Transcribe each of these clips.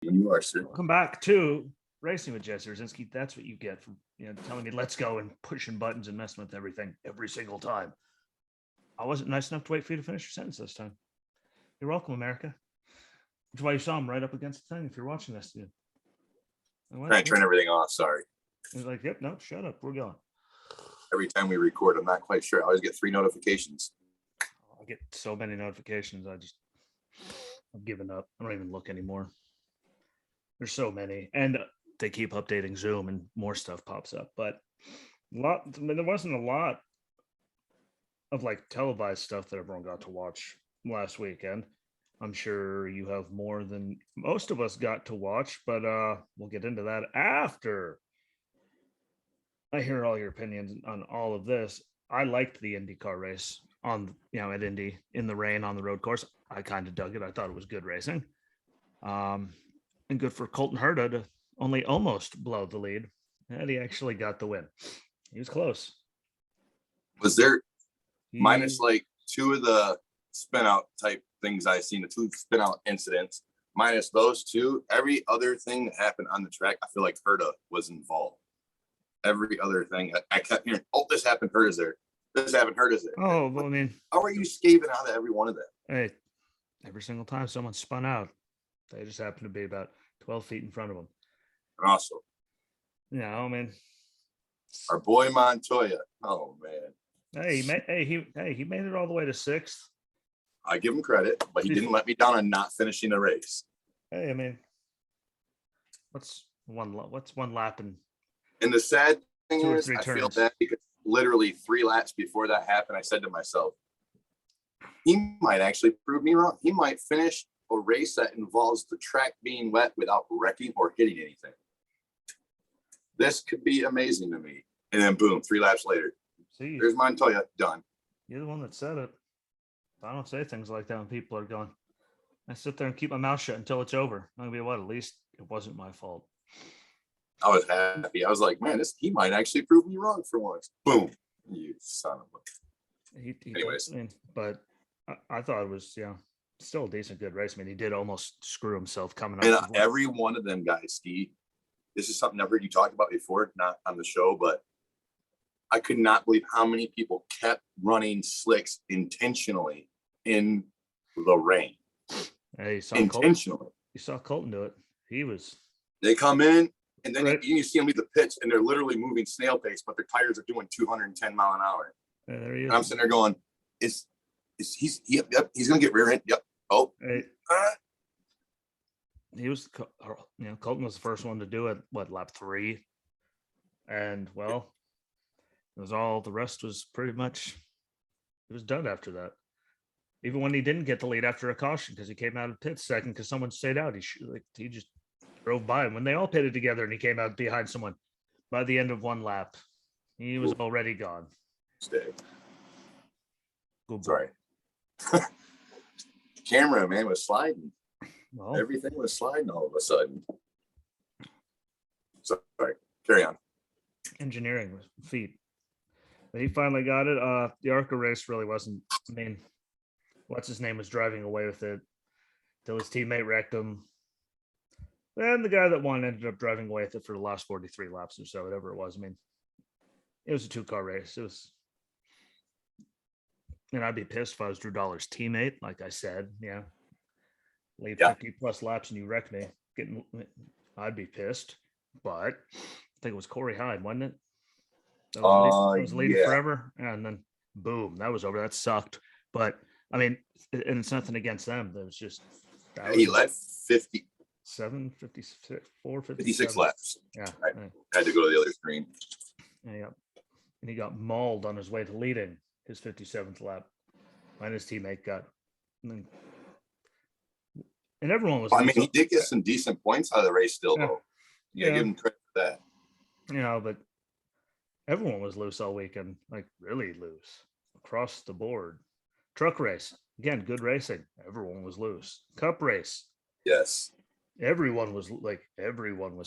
You are, sir. Welcome back to Racing with Jesse Rzinski. That's what you get from telling me let's go and pushing buttons and messing with everything every single time. I wasn't nice enough to wait for you to finish your sentence this time. You're welcome, America. Which is why you saw him right up against the thing. If you're watching this, dude. Trying to turn everything off. Sorry. He's like, "Yep, no, shut up. We're going." Every time we record, I'm not quite sure. I always get 3 notifications. I get so many notifications. I've given up. I don't even look anymore. There's so many, and they keep updating Zoom, and more stuff pops up. But there wasn't a lot of like televised stuff that everyone got to watch last weekend. I'm sure you have more than most of us got to watch, but we'll get into that after I hear all your opinions on all of this. I liked the IndyCar race at Indy in the rain on the road course. I kind of dug it. I thought it was good racing. And good for Colton Herta to only almost blow the lead. And he actually got the win. He was close. Was there minus like 2 of the spin out type things I've seen, the 2 spin out incidents, minus those 2, every other thing that happened on the track, I feel like Herta was involved. Every other thing I kept hearing, this happened, Herta's there. This happened, Herta's there. Oh, well, I mean, how are you scaving out of every one of them? Hey, every single time someone spun out, they just happened to be about 12 feet in front of them. Also, I mean, our boy Montoya. Oh man. Hey, he made it all the way to 6th. I give him credit, but he didn't let me down on not finishing the race. Hey, I mean, what's one lap and the sad thing is, I turns. feel bad because literally 3 laps before that happened, I said to myself, he might actually prove me wrong. He might finish a race that involves the track being wet without wrecking or hitting anything. This could be amazing to me. And then boom, 3 laps later. See, there's Montoya, done. You're the one that said it. I don't say things like that when people are going. I sit there and keep my mouth shut until it's over. I'm gonna be what? At least it wasn't my fault. I was happy. I was like, man, he might actually prove me wrong for once. Boom. You son of a. Anyways. But I thought it was, still a decent, good race. I mean, he did almost screw himself coming up. And every one of them guys, Steve, this is something I've heard you talk about before, not on the show, but I could not believe how many people kept running slicks intentionally in the rain. Hey, you saw intentionally. Colton. You saw Colton do it. They come in, and then you see them leave the pits, and they're literally moving snail pace, but their tires are doing 210 mile an hour. Yeah, there he is. And I'm sitting there going, he's gonna get rear end. Yep. Oh. Hey. He was, Colton was the first one to do it. What, lap 3? And well, it was all. The rest was pretty much. It was done after that. Even when he didn't get the lead after a caution because he came out of pit second because someone stayed out. He just drove by him when they all pitted together and he came out behind someone. By the end of 1 lap, he was already gone. Stay. Good boy. Sorry. Camera, man, was sliding. Well, everything was sliding all of a sudden. Sorry. Carry on. Engineering feat. But he finally got it. The ARCA race really wasn't. I mean, what's his name was driving away with it till his teammate wrecked him. And the guy that won ended up driving away with it for the last 43 laps or so, whatever it was. I mean, it was a 2-car race. It was, and I'd be pissed if I was Drew Dollar's teammate, like I said. Leave 50 plus laps and you wreck me. I'd be pissed. But I think it was Corey Hyde, wasn't it? That was leading forever, and then boom, that was over. That sucked. But I mean, and it's nothing against them. There was just he led 57, 56 laps. Yeah, I had to go to the other screen. Yeah, and he got mauled on his way to leading his 57th lap, and his teammate got. And everyone was. I mean, he did get some decent points out of the race, still, though. Yeah, give him credit for that. But everyone was loose all weekend, like really loose across the board. Truck race, again, good racing. Everyone was loose. Cup race. Yes. Everyone was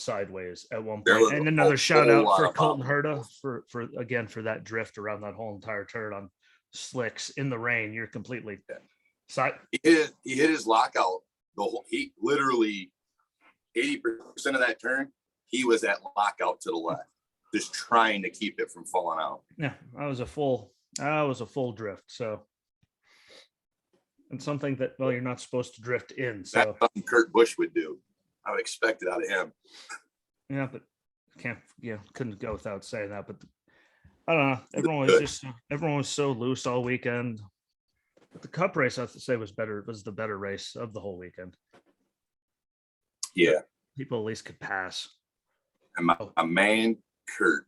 sideways at one point. And another shout out for Colton Herta for that drift around that whole entire turn on slicks in the rain. You're completely side. He hit his lockout. He literally 80% of that turn, he was at lockout to the left, just trying to keep it from falling out. Yeah, I was a full drift. So, and something that, well, you're not supposed to drift in. So That's something Kurt Busch would do. I would expect it out of him. yeah, but couldn't go without saying that. But I don't know. Everyone was so loose all weekend. But the Cup race, I have to say, was the better race of the whole weekend. Yeah. People at least could pass. And my man, Kurt,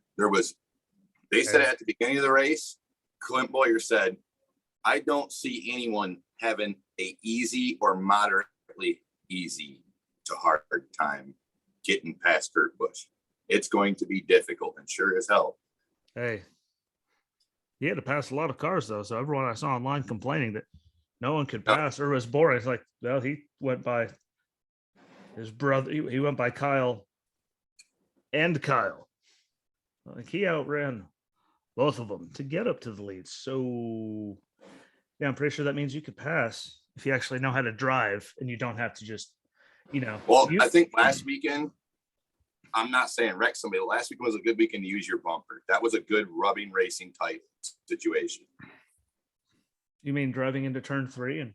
they said at the beginning of the race, Clint Boyer said, I don't see anyone having a easy or moderately easy to hard time getting past Kurt Busch. It's going to be difficult, and sure as hell. Hey, he had to pass a lot of cars, though. So everyone I saw online complaining that no one could pass or it was boring. It's like, well, he went by his brother. He went by Kyle and Kyle. Like, he outran both of them to get up to the lead. So, yeah, I'm pretty sure that means you could pass if you actually know how to drive and you don't have to just, Well, I think last weekend, I'm not saying wreck somebody. Last weekend was a good weekend to use your bumper. That was a good rubbing racing type situation. You mean driving into turn 3 and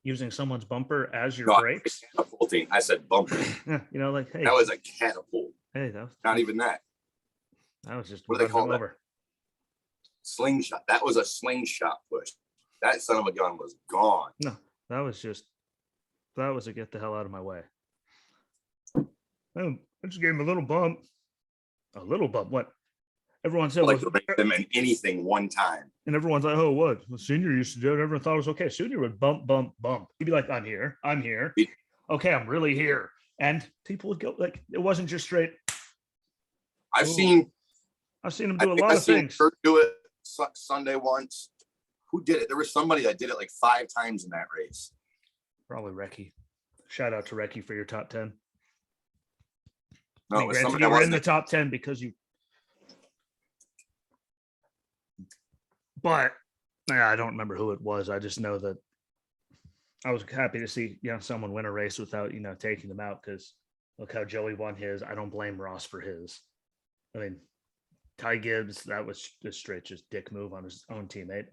using someone's bumper as your brakes? Catapulting. I said bumper. Yeah, like, hey. That was a catapult. Hey, that was not even that. That was just what do they call that? Over. Slingshot. That was a slingshot push. That son of a gun was gone. No, that was a get the hell out of my way. Oh, I just gave him a little bump. A little bump. What? Everyone said like them in anything one time. And everyone's like, oh, what? Well, Senior used to do it. Everyone thought it was okay. Senior would bump. He'd be like, I'm here. Okay, I'm really here. And people would go like, it wasn't just straight. I've seen him do a lot of things. Kurt do it Sunday once. Who did it? There was somebody that did it like 5 times in that race. Probably Recchi. Shout out to Recchi for your top 10. No, granted, you were in the top 10 because you. But I don't remember who it was. I just know that I was happy to see someone win a race without taking them out, because look how Joey won his. I don't blame Ross for his. I mean, Ty Gibbs, that was just straight dick move on his own teammate.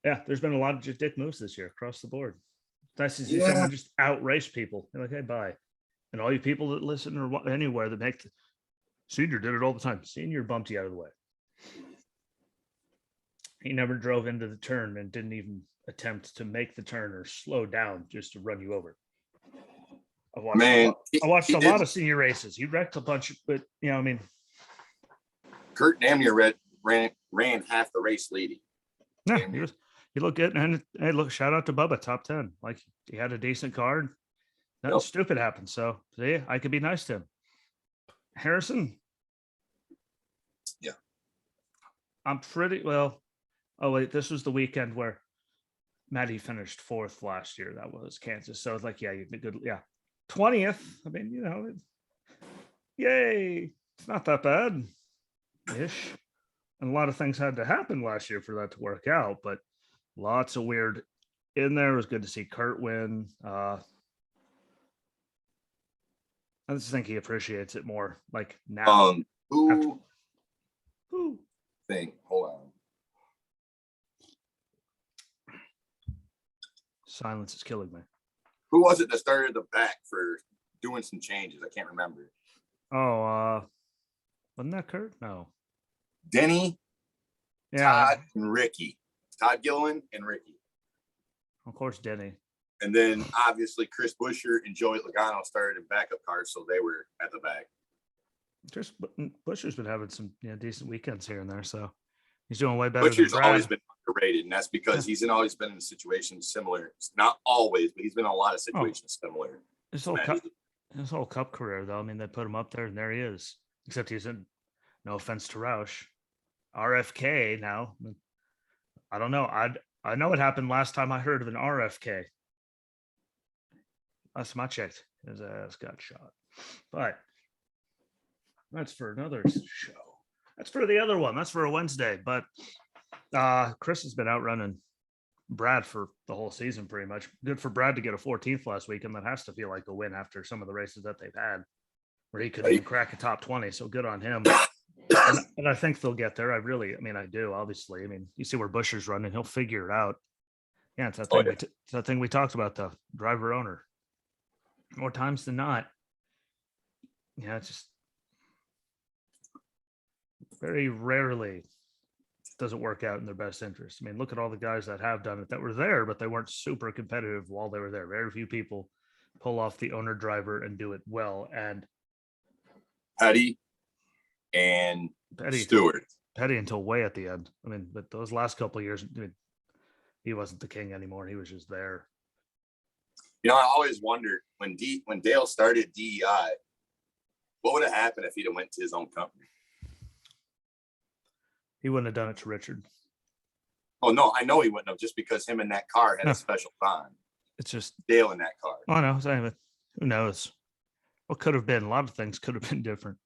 Yeah, there's been a lot of just dick moves this year across the board. Nice to see someone just outrace people. They're like, hey, bye. And all you people that listen or anywhere that make Senior did it all the time. Senior bumped you out of the way. He never drove into the turn and didn't even attempt to make the turn or slow down just to run you over. I watched a lot of Senior races. He wrecked a bunch, but Kurt damn near ran half the race leading. Yeah, he looked good. And hey, look, shout out to Bubba, top 10. Like, he had a decent card. Nothing stupid happened. So see, I could be nice to him. Harrison. Yeah. I'm pretty well. Oh, wait, this was the weekend where Matty finished 4th last year. That was Kansas. So it's like, yeah, you'd be good. Yeah. 20th. I mean, yay. It's not that bad. Ish. And a lot of things had to happen last year for that to work out, but lots of weird in there. It was good to see Kurt win. I just think he appreciates it more. Like now. Who? Thing. Hold on. Silence is killing me. Who was it that started the back for doing some changes? I can't remember. Oh, wasn't that Kurt? No. Denny, Todd, and Ricky. Todd Gilliland and Ricky. Of course, Denny. And then obviously Chris Buescher and Joey Logano started in backup cars, so they were at the back. Chris Buescher's been having some decent weekends here and there, so he's doing way better. Buescher's always been underrated, and that's because he's always been in situations similar. Not always, but he's been in a lot of situations similar. His whole cup career, though. I mean, they put him up there, and there he is. Except he's in. No offense to Roush, RFK now. I don't know. I know what happened last time I heard of an RFK. Last time I checked, his ass got shot. But that's for another show. That's for the other one. That's for a Wednesday. But Chris has been outrunning Brad for the whole season, pretty much. Good for Brad to get a 14th last week, and that has to feel like a win after some of the races that they've had where he couldn't even crack a top 20. So good on him. And I think they'll get there. I do, obviously. I mean, you see where Buscher's running, he'll figure it out. Yeah, it's that thing, it's that thing we talked about, the driver owner. More times than not. Yeah, it's just very rarely does it work out in their best interest. I mean, look at all the guys that have done it that were there, but they weren't super competitive while they were there. Very few people pull off the owner driver and do it well. And Petty and Stewart. Petty until way at the end. I mean, but those last couple of years, he wasn't the king anymore. He was just there. You know, I always wondered when Dale started DEI, what would have happened if he'd have went to his own company? He wouldn't have done it to Richard. Oh no, I know he wouldn't have, just because him and that car had a special bond. It's just Dale in that car. Oh no, who knows? What could have been? A lot of things could have been different.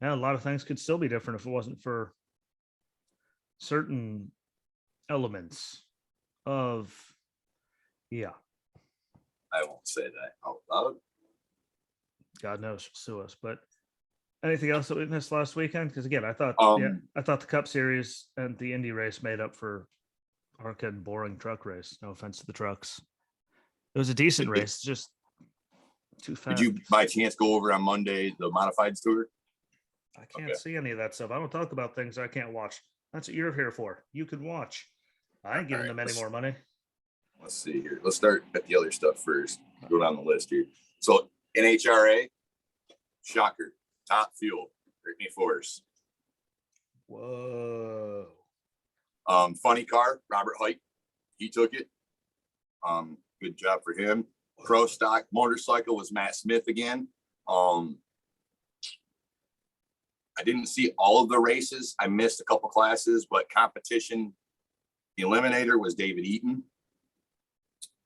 Yeah, a lot of things could still be different if it wasn't for certain elements of, yeah. I won't say that out loud. God knows, sue us. But anything else that we missed last weekend? Because again, I thought the Cup Series and the Indy race made up for ARCA and boring truck race. No offense to the trucks. It was a decent race, just too fast. Did you by chance go over on Monday the modifieds tour? I can't see any of that stuff. I don't talk about things I can't watch. That's what you're here for. You can watch. I ain't giving them any more money. Let's see here. Let's start at the other stuff first. Go down the list here. So NHRA, shocker, top fuel, Brittany Force. Whoa. Funny car, Robert Height. He took it. Good job for him. Pro stock motorcycle was Matt Smith again. I didn't see all of the races. I missed a couple classes, but competition, the eliminator was David Eaton.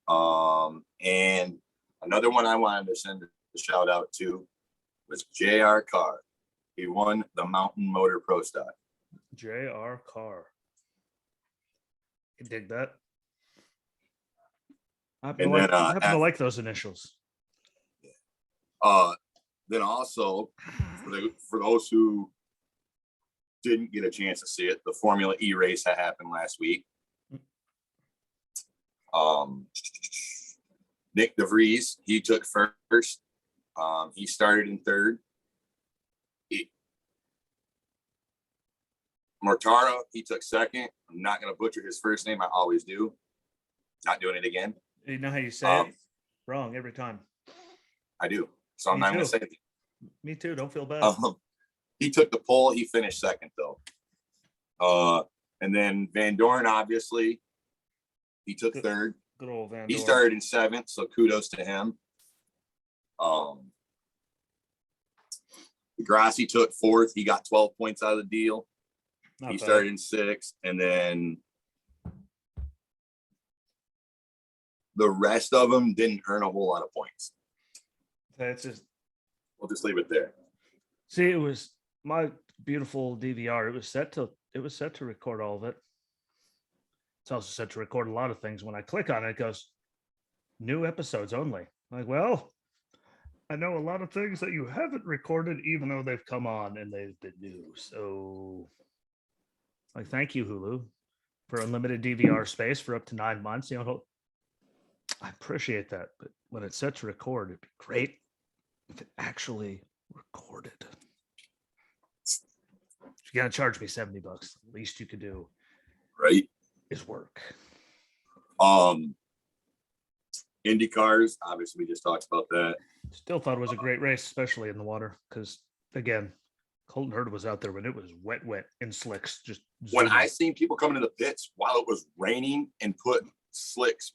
And another one I wanted to send a shout out to was J.R. Carr. He won the Mountain Motor Pro Stock. J.R. Carr. I dig that. I happen to like those initials. Then also, for those who didn't get a chance to see it, the Formula E race that happened last week. Nick DeVries, he took first. He started in third. Mortara, he took second. I'm not going to butcher his first name. I always do. Not doing it again. You know how you say it? Wrong every time. I do. So I'm not going to say it. Me too. Don't feel bad. He took the pole. He finished second, though. And then Van Dorn, obviously, he took third. Good old Van Dorn. He started in seventh, so kudos to him. Grassi took fourth. He got 12 points out of the deal. He started in sixth, and then the rest of them didn't earn a whole lot of points. That's just. We'll just leave it there. See, it was my beautiful DVR. It was set to record all of it. It's also set to record a lot of things. When I click on it, it goes new episodes only. I'm like, well, I know a lot of things that you haven't recorded, even though they've come on and they've been new. So, like, thank you, Hulu, for unlimited DVR space for up to 9 months. You know, I appreciate that. But when it's set to record, it'd be great if it actually recorded. If you're gonna charge me $70, the least you could do, right, is work. Indycars, obviously, we just talked about that. Still thought it was a great race, especially in the water, because again, Colton Herta was out there when it was wet in slicks. Just when I seen people coming to the pits while it was raining and put slicks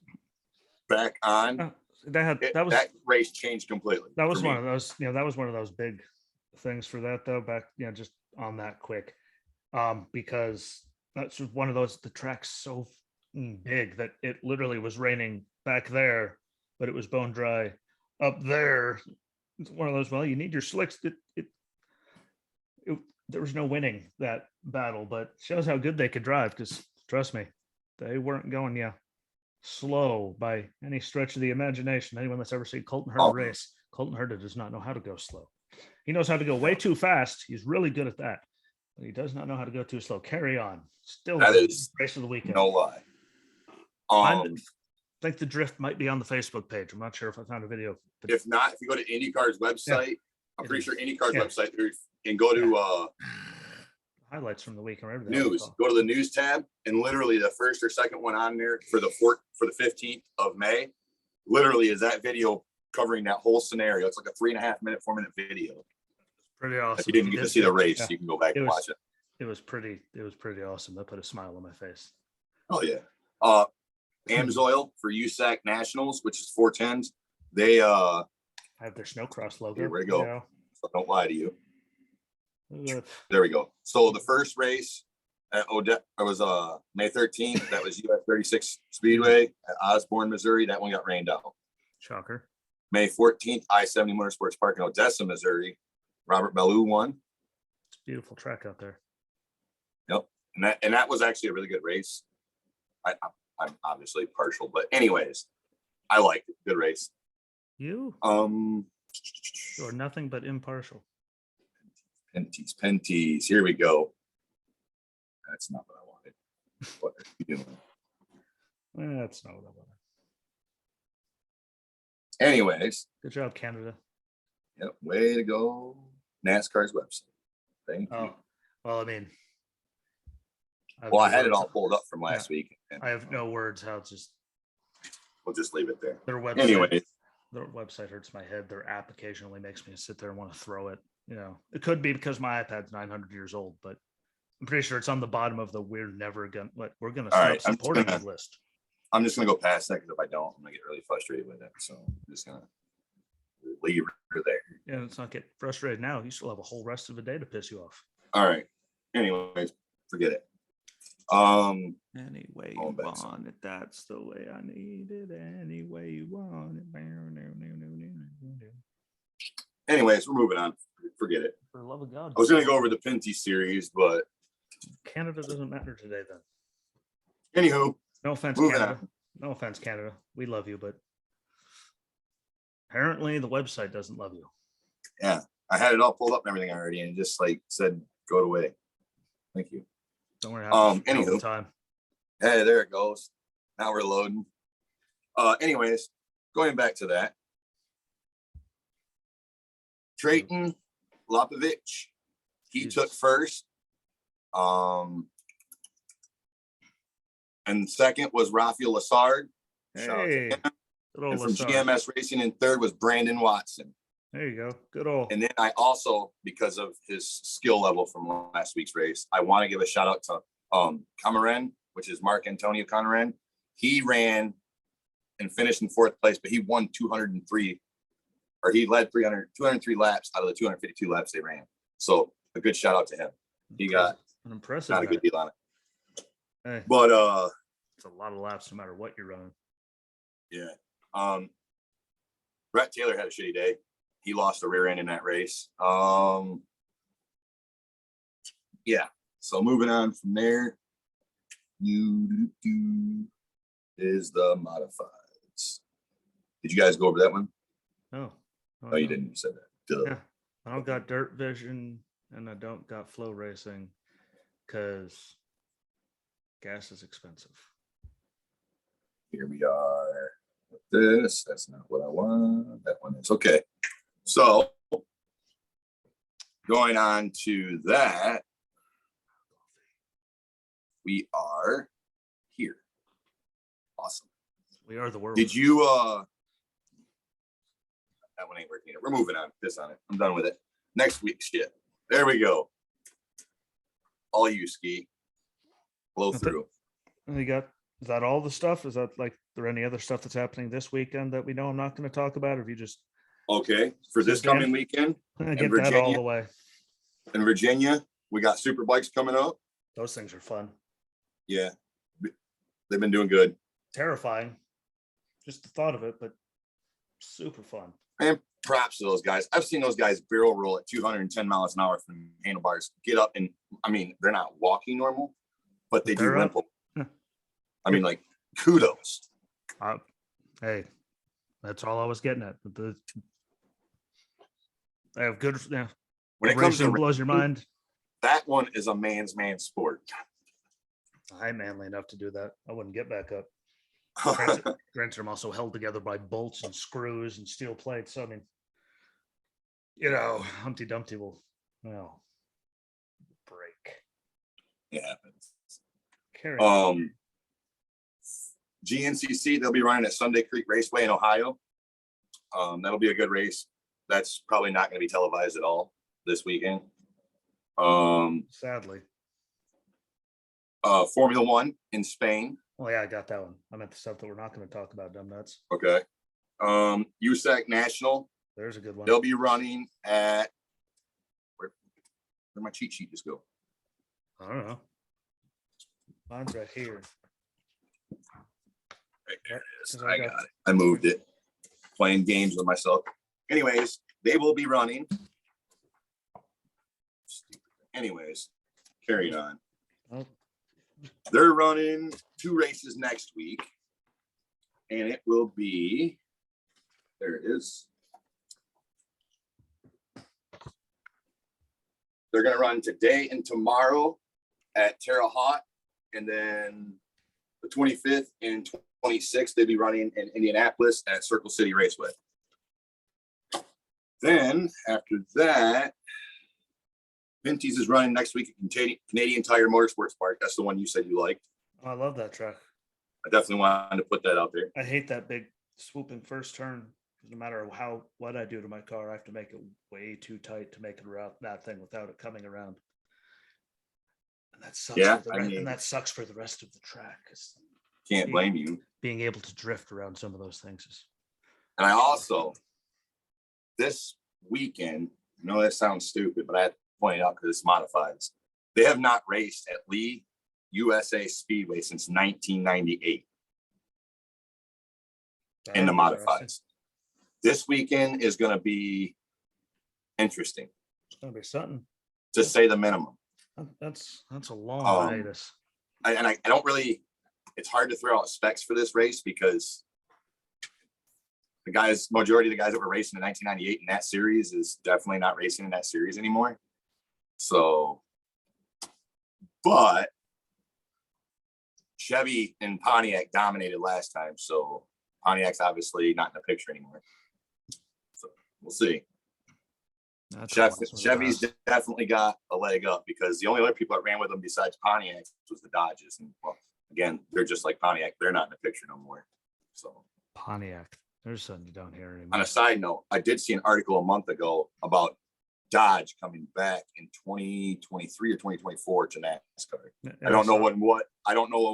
back on, that race changed completely. That was one of those, that was one of those big things for that, though. Back, just on that quick, because that's one of those. The track's so big that it literally was raining back there, but it was bone dry up there. It's one of those. Well, you need your slicks. There was no winning that battle, but shows how good they could drive. Because trust me, they weren't going. Yeah, slow by any stretch of the imagination. Anyone that's ever seen Colton Herta Oh. race, Colton Herta does not know how to go slow. He knows how to go way too fast. He's really good at that, but he does not know how to go too slow. Carry on. Still That the is race of the weekend. no lie. I think the drift might be on the Facebook page. I'm not sure if I found a video. But If not, if you go to IndyCar's website, I'm pretty sure IndyCar's website, and go to highlights from the week or whatever. news. Go to the news tab, and literally the first or second one on there for the 15th of May, literally is that video covering that whole scenario. It's like a 3.5 minute, 4 minute video. Pretty awesome. If you didn't get to see the race, you can go back and watch it. It was pretty awesome. That put a smile on my face. Oh yeah. Amsoil for USAC Nationals, which is 410s. They have their snowcross logo. Here we go. Yeah. So don't lie to you. There we go. So the first race at was May 13th. That was US 36 Speedway at Osborne, Missouri. That one got rained out. Shocker. May 14th, I-70 Motorsports Park in Odessa, Missouri. Robert Ballou won. It's a beautiful track out there. Yep. And that was actually a really good race. I'm obviously partial, but anyways, I liked it. Good race. You're nothing but impartial. Penties. Here we go. That's not what I wanted. What are you doing? That's not what I wanted. Anyways. Good job, Canada. Yep. Way to go. NASCAR's website. Thank you. Well, I mean. I had it all pulled up from last week. I have no words how it's just. We'll just leave it there. Their website. Anyways. Their website hurts my head. Their app occasionally makes me sit there and want to throw it. You know, it could be because my iPad's 900 years old, but I'm pretty sure it's on the bottom of the we're gonna stop supporting the list. I'm just gonna go past that because if I don't, I'm gonna get really frustrated with it. So I'm just gonna leave it there. Yeah, let's not get frustrated now. You still have a whole rest of the day to piss you off. All right. Anyways, forget it. Anyway, you want it. That's the way I need it. Anyway, you want it. Anyways, we're moving on. Forget it. For the love of God. I was gonna go over the Pinty series, but Canada doesn't matter today then. Anywho. No offense, Canada. No offense, Canada. We love you, but apparently the website doesn't love you. Yeah. I had it all pulled up and everything already and just like said go away. Thank you. Don't worry. Anywho. Time. Hey, there it goes. Now we're loading. Anyways, going back to that. Drayton Lopovich, he took first. And second was Rafael Lassard. Hey, and from GMS Racing in third was Brandon Watson. There you go. Good old. And then I also, because of his skill level from last week's race, I want to give a shout out to Conrad, which is Mark Antonio Conrad. He ran and finished in fourth place, but he won 203, or he led 203 laps out of the 252 laps they ran. So a good shout out to him. He got an impressive, not a good deal on it. Hey, but it's a lot of laps no matter what you're running. Yeah. Brett Taylor had a shitty day. He lost the rear end in that race. Yeah. So moving on from there, is the modifieds. Did you guys go over that one? No. Oh, you didn't. You said that. Duh. Yeah. I don't got Dirt Vision and I don't got Flow Racing because gas is expensive. Here we are with this. That's not what I want. That one is okay. So going on to that, we are here. Awesome. We are the world. Did you that one ain't working either. We're moving on. Piss on it. I'm done with it. Next week's shit. There we go. All you ski. Blow through. You got, is that all the stuff? Is that like there any other stuff that's happening this weekend that we know I'm not going to talk about? Or if you just okay for this coming weekend in Virginia, that all the way. In Virginia, we got super bikes coming up. Those things are fun. Yeah, they've been doing good. Terrifying, just the thought of it, but super fun. And props to those guys. I've seen those guys barrel roll at 210 miles an hour from handlebars. Get up and I mean they're not walking normal, but they do limp. I mean, like kudos. Hey, that's all I was getting at. I have good. Yeah, When it comes to blows your mind. that one is a man's sport. I'm manly enough to do that. I wouldn't get back up. Granted, I'm also held together by bolts and screws and steel plates. So I mean, Humpty Dumpty will, break. It happens. Carry on. GNCC, they'll be running at Sunday Creek Raceway in Ohio. That'll be a good race. That's probably not going to be televised at all this weekend. Sadly. Formula One in Spain. Oh yeah, I got that one. I meant the stuff that we're not going to talk about, dumb nuts. Okay. USAC National. There's a good one. They'll be running at where'd my cheat sheet just go? I don't know. Mine's right here. Right there it is. I got it. I moved it. Playing games with myself. Anyways, they will be running. Anyways, carrying on. Oh. They're running 2 races next week. And it will be, there it is. They're going to run today and tomorrow at Terre Haute. And then the 25th and 26th, they'll be running in Indianapolis at Circle City Raceway. Then after that, Pinty's is running next week at Canadian Tire Motorsports Park. That's the one you said you liked. I love that track. I definitely wanted to put that out there. I hate that big swooping first turn. No matter what I do to my car, I have to make it way too tight to make it around that thing without it coming around. And that sucks. Yeah, and that sucks for the rest of the track. Can't blame you. Being able to drift around some of those things is. And I also, this weekend, I know that sounds stupid, but I had to point it out because it's modifieds. They have not raced at Lee USA Speedway since 1998 in the modifieds. This weekend is going to be interesting. It's going to be something. To say the minimum. That's a long hiatus. I don't really, it's hard to throw out specs for this race because majority of the guys that were racing in 1998 in that series is definitely not racing in that series anymore. So, but Chevy and Pontiac dominated last time. So Pontiac's obviously not in the picture anymore. So we'll see. Chevy's definitely got a leg up because the only other people that ran with them besides Pontiac was the Dodges. And well, again, they're just like Pontiac. They're not in the picture no more. So Pontiac, there's something you don't hear anymore. On a side note, I did see an article a month ago about Dodge coming back in 2023 or 2024 to NASCAR. I don't know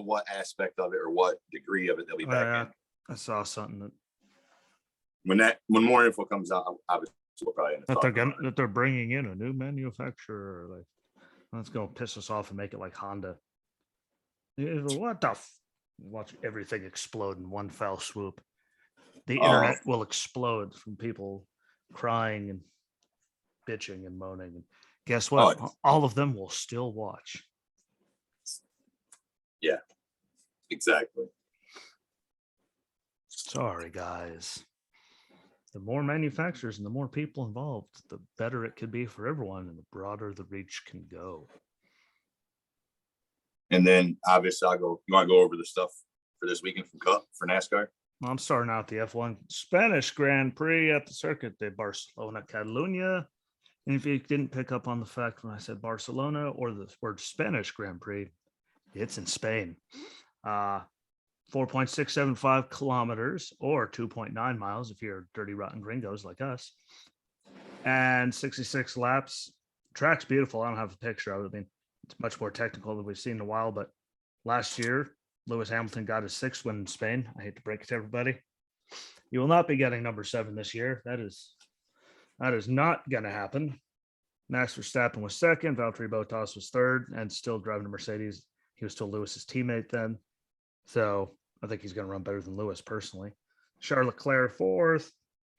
what aspect of it or what degree of it they'll be back in. I saw something when more info comes out, obviously we'll probably end up that they're bringing in a new manufacturer. Like, that's going to piss us off and make it like Honda. What the? Watch everything explode in one fell swoop. The internet will explode from people crying and bitching and moaning. And guess what? All of them will still watch. Yeah, exactly. Sorry, guys. The more manufacturers and the more people involved, the better it could be for everyone and the broader the reach can go. And then obviously you want to go over the stuff for this weekend from Cup for NASCAR? I'm starting out the F1 Spanish Grand Prix at the Circuit de Barcelona, Catalunya. And if you didn't pick up on the fact when I said Barcelona or the word Spanish Grand Prix, it's in Spain. 4.675 kilometers or 2.9 miles if you're dirty, rotten gringos like us. And 66 laps. Track's beautiful. I don't have a picture of it. I mean, it's much more technical than we've seen in a while, but last year, Lewis Hamilton got his 6th win in Spain. I hate to break it to everybody. You will not be getting number 7 this year. That is not going to happen. Max Verstappen was 2nd. Valtteri Bottas was 3rd and still driving a Mercedes. He was still Lewis's teammate then. So I think he's going to run better than Lewis personally. Charles Leclerc 4th.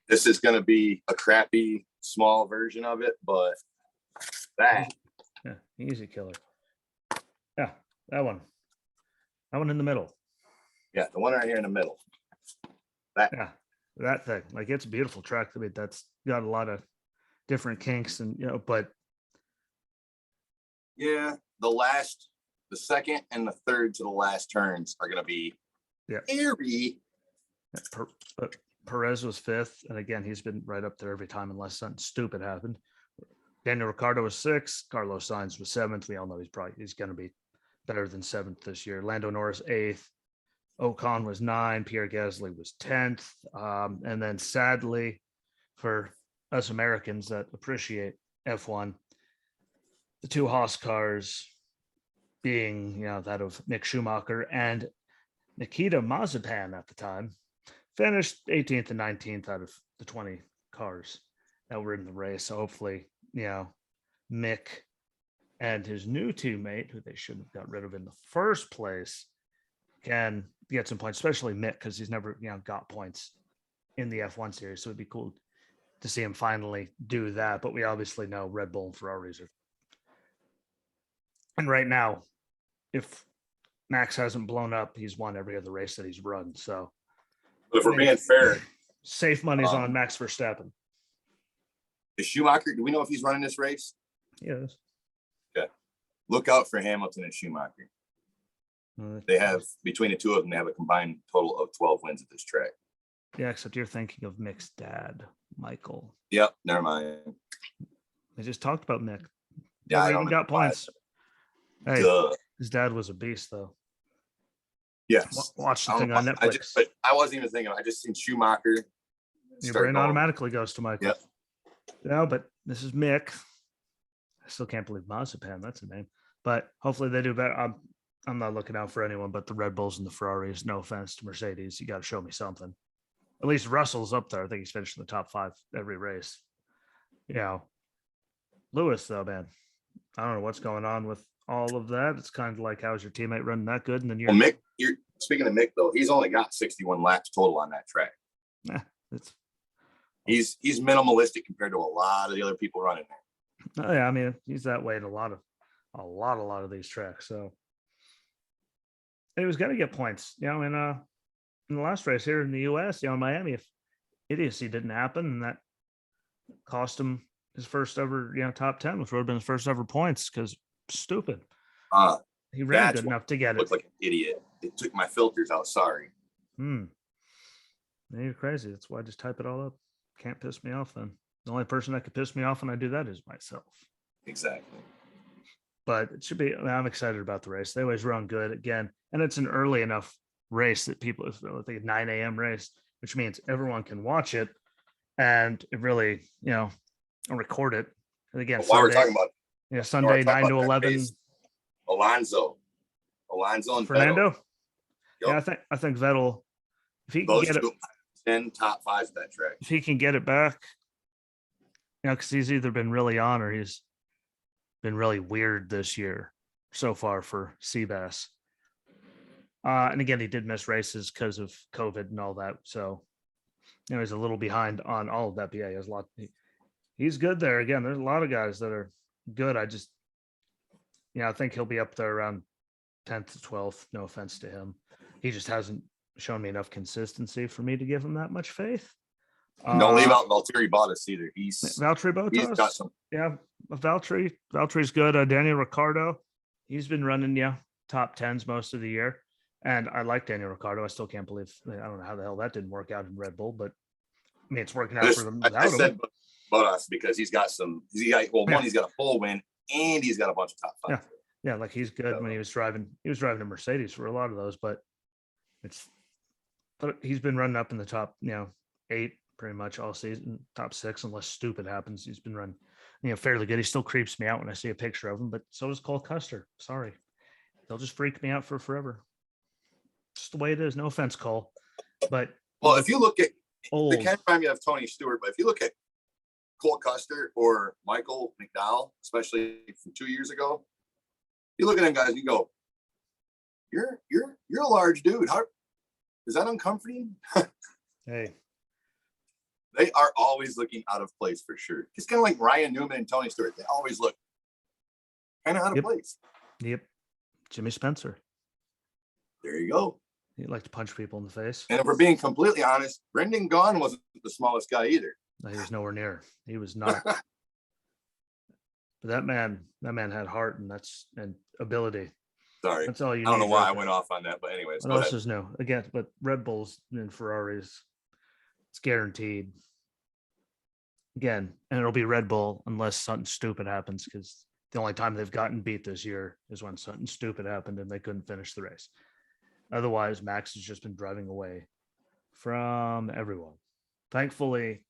This is going to be a crappy small version of it, but that. Yeah, easy killer. Yeah, that one. That one in the middle. Yeah, the one right here in the middle. Yeah, that thing. Like it's a beautiful track. I mean, that's got a lot of different kinks, and but Yeah, the second and the third to the last turns are gonna be eerie. Perez was fifth, and again, he's been right up there every time unless something stupid happened. Daniel Ricciardo was sixth. Carlos Sainz was seventh. We all know he's going to be better than seventh this year. Lando Norris eighth. Ocon was 9. Pierre Gasly was 10th. And then sadly, for us Americans that appreciate F1, the two Haas cars being, that of Mick Schumacher and Nikita Mazepin at the time, finished 18th and 19th out of the 20 cars that were in the race. So hopefully, Mick and his new teammate, who they shouldn't have got rid of in the first place, can get some points, especially Mick, because he's never, got points in the F1 series. So it'd be cool to see him finally do that. But we obviously know Red Bull and Ferraris are. And right now, if Max hasn't blown up, he's won every other race that he's run. So, but if we're being fair, safe money's on Max Verstappen. Is Schumacher, do we know if he's running this race? Yes. Okay. Look out for Hamilton and Schumacher. They have, between the two of them, they have a combined total of 12 wins at this track. Yeah, except you're thinking of Mick's dad, Michael. Yep, never mind. I just talked about Mick. Yeah, I even got points. Hey, his dad was a beast, though. Yes. Watch the thing on Netflix. I wasn't even thinking. I just seen Schumacher. Your brain automatically goes to Michael. Yep. No, but this is Mick. I still can't believe Mazepin. That's a name. But hopefully they do better. I'm not looking out for anyone but the Red Bulls and the Ferraris. No offense to Mercedes. You got to show me something. At least Russell's up there. I think he's finished in the top 5 every race. Lewis, though, man. I don't know what's going on with all of that. It's kind of like, how's your teammate running that good? And then Mick, you're speaking of Mick, though, he's only got 61 laps total on that track. He's minimalistic compared to a lot of the other people running there. Oh, yeah, I mean, he's that way in a lot of these tracks. So he was going to get points, in the last race here in the U.S., in Miami. If idiocy didn't happen, and that cost him his first ever, top 10, which would have been his first ever points, because stupid. He ran good enough to get it. Looked like an idiot. It took my filters out. Sorry. You're crazy. That's why I just type it all up. Can't piss me off then. The only person that could piss me off when I do that is myself. Exactly. But it should be, I'm excited about the race. They always run good again. And it's an early enough race that people, I think 9 a.m. race, which means everyone can watch it and it really, record it. And again, while we're talking about Sunday 9 to 11. Alonso and Fernando. Vettel. Yep. Yeah, I think Vettel, if he can get it, 10 top 5s at that track. If he can get it back, because he's either been really on or he's been really weird this year so far for Seabass. And again, he did miss races because of COVID and all that. So, he's a little behind on all of that. But yeah, he has a lot. He's good there. Again, there's a lot of guys that are good. I just, I think he'll be up there around 10th to 12th. No offense to him. He just hasn't shown me enough consistency for me to give him that much faith. Don't leave out Valtteri Bottas either. Valtteri Bottas. He's got some. Yeah, Valtteri's good. Daniel Ricciardo, he's been running top 10s most of the year, and I like Daniel Ricciardo. I still can't believe, I don't know how the hell that didn't work out in Red Bull, but I mean it's working out for them. I said Bottas because he's got a full win and he's got a bunch of top 5. Yeah, like he's good when he was driving a Mercedes for a lot of those, but he's been running up in the top 8 pretty much all season, top 6 unless stupid happens. He's been running fairly good. He still creeps me out when I see a picture of him, but so does Cole Custer. Sorry, they'll just freak me out for forever. Just the way it is. No offense, Cole, but if you look at they can't remind me of Tony Stewart, but if you look at Cole Custer or Michael McDowell, especially from 2 years ago, you look at them guys and you go, you're a large dude. How is that uncomforting? Hey, they are always looking out of place for sure. It's kind of like Ryan Newman and Tony Stewart. They always look kind of out of place. Yep. Jimmy Spencer. There you go. He'd like to punch people in the face. And if we're being completely honest, Brendan Gaughan wasn't the smallest guy either. No, he was nowhere near. He was not. But that man had heart and ability. Sorry. That's all you need. I don't know why right I there. went off on that, but anyways. What else is new? Again, but Red Bulls and Ferraris, it's guaranteed. Again, and it'll be Red Bull unless something stupid happens, because the only time they've gotten beat this year is when something stupid happened and they couldn't finish the race. Otherwise, Max has just been driving away from everyone. Thankfully,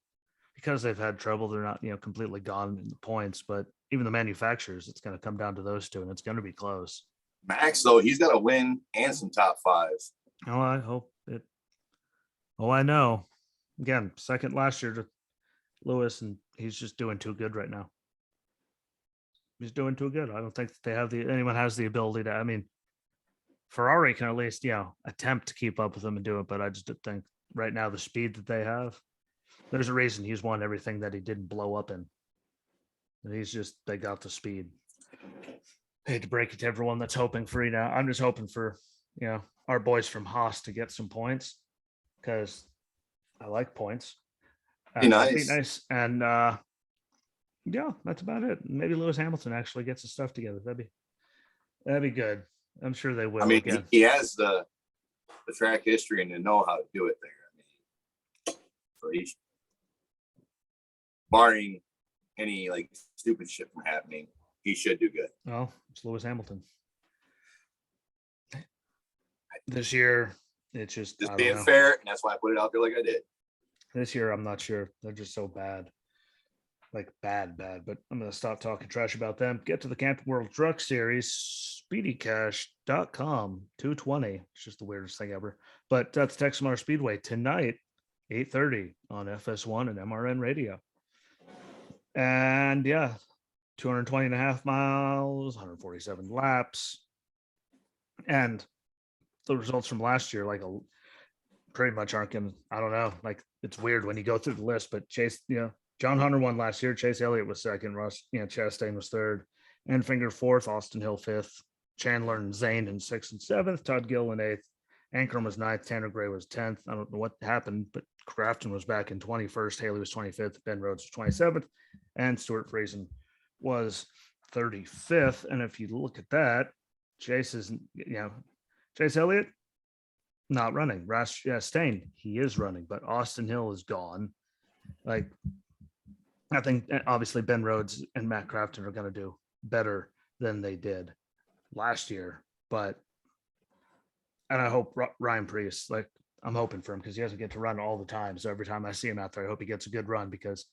because they've had trouble, they're not, completely gone in the points, but even the manufacturers, it's going to come down to those two, and it's going to be close. Max, though, he's got a win and some top fives. Oh, I hope it. Oh, I know. Again, second last year to Lewis, and he's just doing too good right now. He's doing too good. I don't think that anyone has the ability to. I mean, Ferrari can at least, attempt to keep up with them and do it, but I just think right now the speed that they have, there's a reason he's won everything that he didn't blow up in. And they got the speed. I hate to break it to everyone that's hoping for now. I'm just hoping for, our boys from Haas to get some points, because I like points. Be nice. Be nice. And that's about it. Maybe Lewis Hamilton actually gets his stuff together. That'd be good. I'm sure they will. I mean, again. he has the track history and the know how to do it there. I mean, so he's barring any stupid shit from happening, he should do good. Well, it's Lewis Hamilton. This year, it's just being fair, and that's why I put it out there like I did. This year, I'm not sure. They're just so bad. Bad. But I'm going to stop talking trash about them. Get to the Camping World Truck Series, speedycash.com, 220. It's just the weirdest thing ever. But that's Texas Motor Speedway tonight, 8:30 on FS1 and MRN Radio. And 220 and a half miles, 147 laps. And the results from last year, pretty much aren't going to, I don't know. It's weird when you go through the list, but Chase, John Hunter won last year. Chase Elliott was second. Chastain was third. Enfinger fourth. Austin Hill fifth. Chandler and Zane in sixth and seventh. Todd Gill in eighth. Ankrum was ninth. Tanner Gray was 10th. I don't know what happened, but Crafton was back in 21st. Haley was 25th. Ben Rhodes was 27th. And Stuart Friesen was 35th. And if you look at that, Chase Elliott, not running. Chastain, he is running, but Austin Hill is gone. I think obviously Ben Rhodes and Matt Crafton are going to do better than they did last year, and I hope Ryan Preece, I'm hoping for him, because he doesn't get to run all the time. So every time I see him out there, I hope he gets a good run, because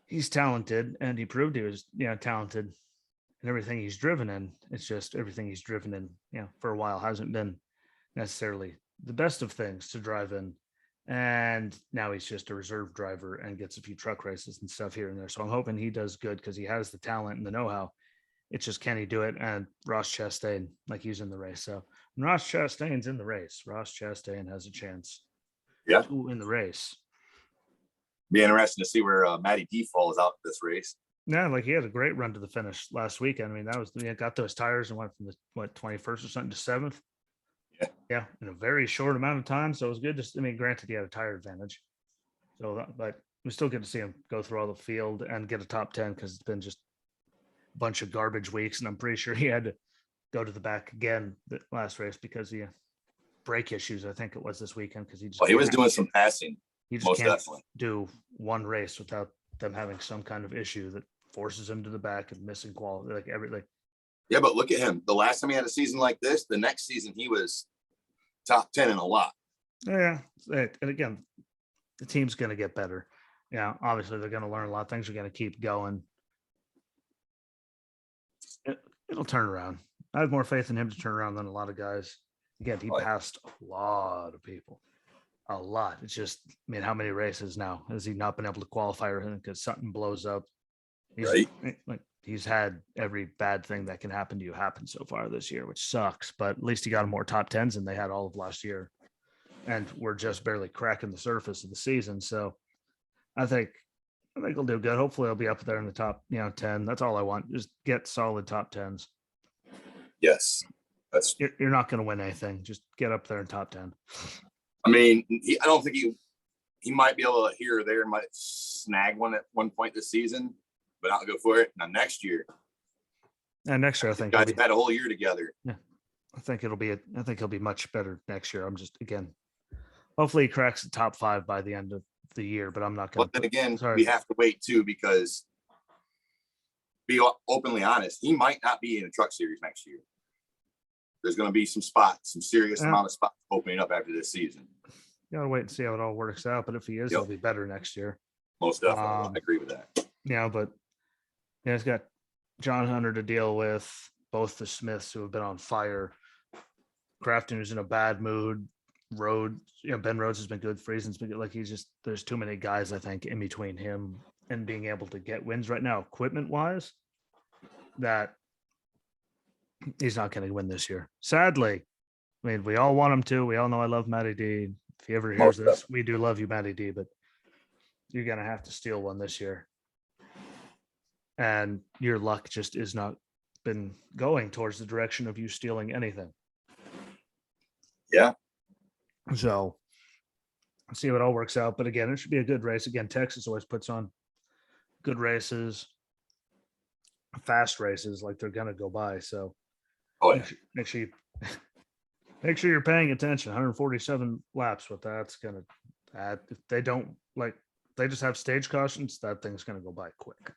he's talented, and he proved he was, talented in everything he's driven in. It's just everything he's driven in, for a while hasn't been necessarily the best of things to drive in. And now he's just a reserve driver and gets a few truck races and stuff here and there. So I'm hoping he does good, because he has the talent and the know-how. It's just, can he do it? And Ross Chastain, he's in the race. So when Ross Chastain's in the race, Ross Chastain has a chance to in the race. Be interesting to see where Matty D falls out this race. Yeah, he had a great run to the finish last weekend. I mean, that was, got those tires and went from the 21st or something to 7th. Yeah, in a very short amount of time. So it was good to, granted he had a tire advantage. So, but we still get to see him go through all the field and get a top 10, because it's been just a bunch of garbage weeks. And I'm pretty sure he had to go to the back again the last race because he brake issues, I think it was this weekend, because he was doing some passing. He just can't do one race without them having some kind of issue that forces him to the back and missing quality, everything. Yeah, but look at him. The last time he had a season like this, the next season he was top 10 in a lot. Yeah. And again, the team's going to get better. Yeah, obviously they're going to learn a lot of things. Are going to keep going. It'll turn around. I have more faith in him to turn around than a lot of guys. Again, he passed a lot of people. A lot. It's just, how many races now has he not been able to qualify or anything because something blows up? He's had every bad thing that can happen to you happen so far this year, which sucks. But at least he got more top 10s than they had all of last year. And we're just barely cracking the surface of the season. So I think he'll do good. Hopefully he'll be up there in the top, 10. That's all I want. Just get solid top 10s. Yes. That's. You're not going to win anything. Just get up there in top 10. I mean, I don't think he might be able to here or there, might snag one at one point this season, but I'll go for it. Now next year. And next year, I think guys had a whole year together. Yeah, I think he'll be much better next year. I'm just hopefully he cracks the top 5 by the end of the year, but I'm not going to. But then again, we have to wait too, because be openly honest, he might not be in the truck series next year. There's going to be some serious amount of spots opening up after this season. You gotta wait and see how it all works out. But if he is, he'll be better next year. Most definitely, I agree with that. Yeah, but he's got John Hunter to deal with, both the Smiths who have been on fire. Crafton is in a bad mood. Ben Rhodes has been good. Friesen's been good. Like there's too many guys, I think, in between him and being able to get wins right now, equipment wise, that he's not going to win this year. Sadly, I mean, we all want him to. We all know I love Matty D. If he ever hears this, we do love you, Matty D, but you're going to have to steal one this year. And your luck just is not been going towards the direction of you stealing anything. Yeah. So let's see how it all works out. But again, it should be a good race. Again, Texas always puts on good races, fast races, like they're going to go by. So make sure you're paying attention. 147 laps. What that's going to add. If they don't they just have stage cautions, that thing's going to go by quick.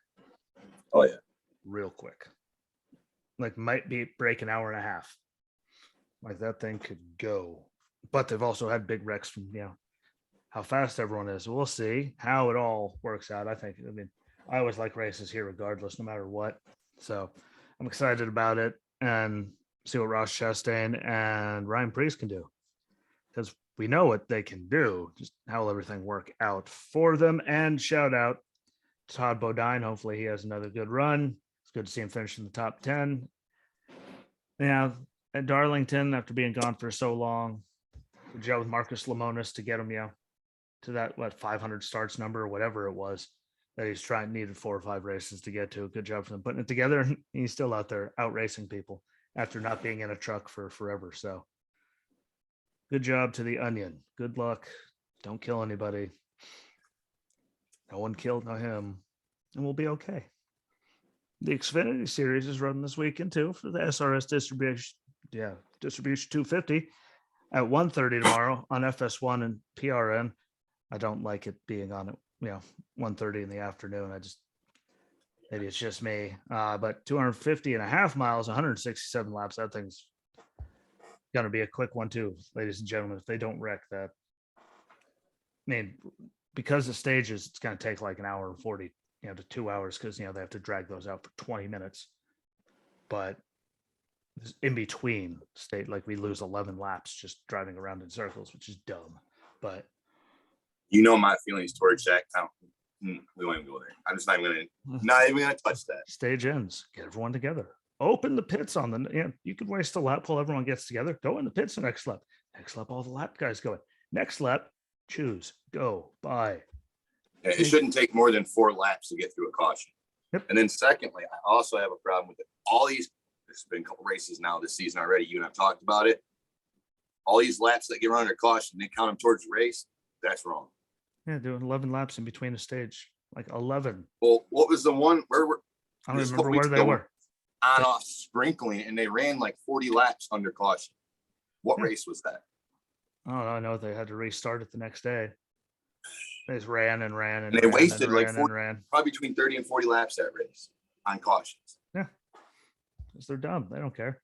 Oh yeah. Real quick. Might be break an hour and a half. That thing could go. But they've also had big wrecks from, how fast everyone is. We'll see how it all works out. I always like races here regardless, no matter what. So I'm excited about it and see what Ross Chastain and Ryan Preece can do. Because we know what they can do. Just how will everything work out for them. And shout out to Todd Bodine. Hopefully he has another good run. It's good to see him finish in the top 10. Yeah, at Darlington, after being gone for so long, good job with Marcus Lemonis to get him, to that 500 starts number or whatever it was that he's needed 4 or 5 races to get to. Good job for them putting it together. And he's still out there out racing people after not being in a truck for forever. So good job to the Onion. Good luck. Don't kill anybody. No one killed him, and we'll be okay. The Xfinity Series is running this weekend too for the SRS distribution. Yeah, distribution 250 at 1:30 tomorrow on FS1 and PRN. I don't like it being on at 1:30 in the afternoon. Maybe it's just me. But 250 and a half miles, 167 laps. That thing's gonna be a quick one too, ladies and gentlemen. If they don't wreck that, because the stages, it's gonna take like an hour and 40. To 2 hours because they have to drag those out for 20 minutes. But in between state, we lose 11 laps just driving around in circles, which is dumb. But my feelings towards that count. We won't even go there. I'm just not even gonna touch that. Stage ends. Get everyone together. Open the pits on the. You could waste a lap while everyone gets together. Go in the pits the next lap. Next lap, all the lap guys going. Next lap, choose, go, bye. Yeah, it shouldn't take more than 4 laps to get through a caution. Yep. And then secondly, I also have a problem with it. There's been a couple races now this season already. You and I've talked about it. All these laps that get run under caution, they count them towards the race. That's wrong. Yeah, doing 11 laps in between a stage, 11. Well, what was the one where I don't remember where they were. On off sprinkling, and they ran 40 laps under caution. What race was that? Oh, I know they had to restart it the next day. They just ran and they wasted ran. Probably between 30 and 40 laps that race on cautions. Yeah, because they're dumb. They don't care.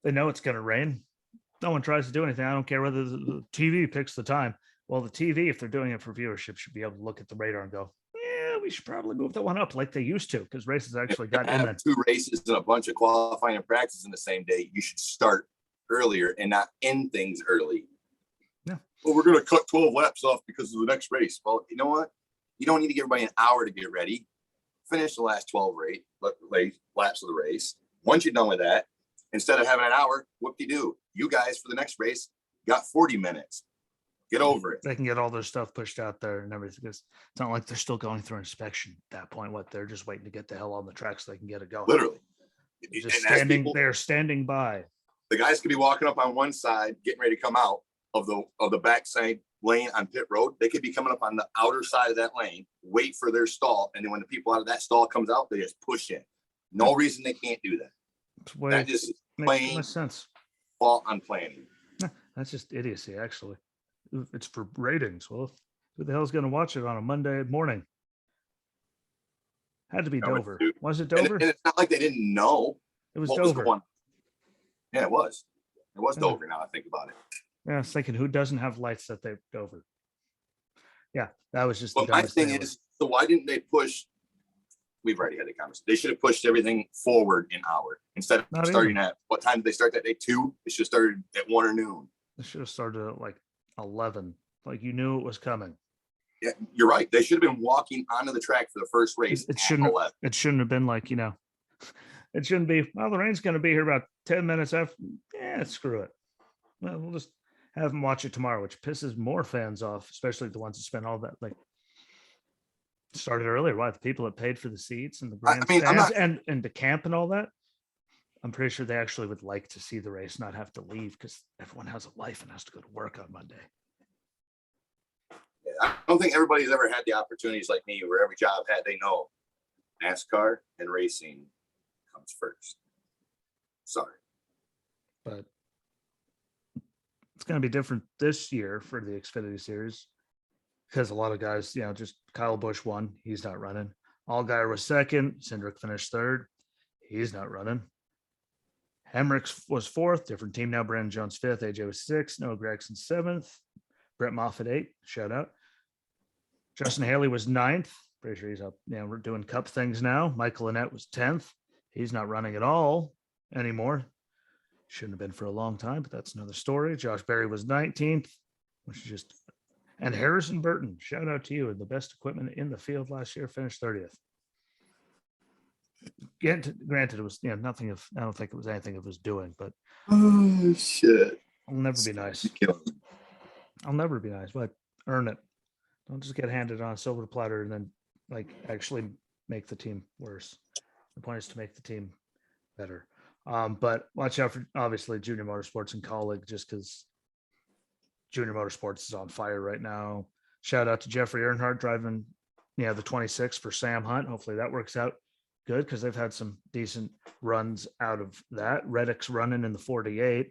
They know it's going to rain. No one tries to do anything. I don't care whether the TV picks the time. Well, the TV, if they're doing it for viewership, should be able to look at the radar and go, yeah, we should probably move that one up like they used to, because races actually got in that. 2 races and a bunch of qualifying and practice in the same day. You should start earlier and not end things early. Yeah. Well, we're going to cut 12 laps off because of the next race. Well, you know what? You don't need to give everybody an hour to get ready. Finish the last 12 laps of the race. Once you're done with that, instead of having an hour, whoop-de-doo. You guys, for the next race, got 40 minutes. Get over it. They can get all their stuff pushed out there and everything. It's not like they're still going through inspection at that point. They're just waiting to get the hell on the track so they can get it going. Literally. They're standing by. The guys could be walking up on one side, getting ready to come out of the backside lane on pit road. They could be coming up on the outer side of that lane, wait for their stall, and then when the people out of that stall comes out, they just push in. No reason they can't do that. That just makes too plain much sense. fault on planning. That's just idiocy, actually. It's for ratings. Well, who the hell's going to watch it on a Monday morning? Had to be Dover. Was it Dover? And it's not like they didn't know. It was what Dover. Was the one. Yeah, it was. It was Dover. Now I think about it. Yeah, I was thinking, who doesn't have lights that they've Dover? Yeah, that was just. But my thing is, so why didn't they push? We've already had a conversation. They should have pushed everything forward an hour instead of starting at what time did they start that day? 2. It should have started at 1 or noon. It should have started at like 11. Like you knew it was coming. Yeah, you're right. They should have been walking onto the track for the first race. It shouldn't have been like, it shouldn't be, well, the rain's going to be here about 10 minutes after. Yeah, screw it. Well, we'll just have them watch it tomorrow, which pisses more fans off, especially the ones that spend all that, like, started earlier. Why? The people that paid for the seats and the grandstands and the camp and all that. I'm pretty sure they actually would like to see the race, not have to leave, because everyone has a life and has to go to work on Monday. I don't think everybody's ever had the opportunities like me where every job they know NASCAR and racing comes first. Sorry. But it's going to be different this year for the Xfinity Series because a lot of guys, just Kyle Busch won. He's not running. Allgaier was second. Cindric finished third. He's not running. Hemrick was fourth. Different team now. Brandon Jones fifth. AJ was sixth. Noah Gragson seventh. Brett Moffitt eighth. Shout out. Justin Haley was ninth. Pretty sure he's up. We're doing cup things now. Michael Annett was 10th. He's not running at all anymore. Shouldn't have been for a long time, but that's another story. Josh Berry was 19th, which is just, and Harrison Burton, shout out to you. And the best equipment in the field last year, finished 30th. Granted, it was, nothing of, I don't think it was anything of his doing, but. Oh, shit. I'll never be nice. I'll never be nice, but earn it. Don't just get handed on a silver platter and then actually make the team worse. The point is to make the team better. But watch out for obviously Junior Motorsports and Colleague, just because Junior Motorsports is on fire right now. Shout out to Jeffrey Earnhardt driving, the 26 for Sam Hunt. Hopefully that works out good because they've had some decent runs out of that. Reddick's running in the 48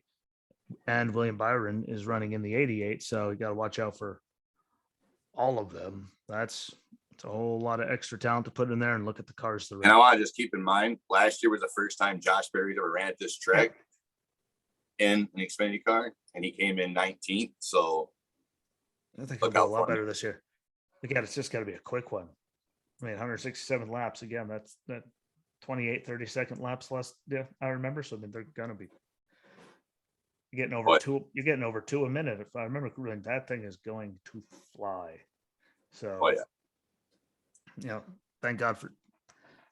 and William Byron is running in the 88. So you got to watch out for all of them. It's a whole lot of extra talent to put in there, and look at the cars. And I want to just keep in mind, last year was the first time Josh Berry ever ran at this track in an Xfinity car, and he came in 19th. So I think he'll go a lot better this year. Again, it's just got to be a quick one. 167 laps again. That's 28, 30-second laps less. Yeah, I remember. So they're gonna be getting over two. You're getting over 2 a minute. If I remember correctly, that thing is going to fly. So, thank God for.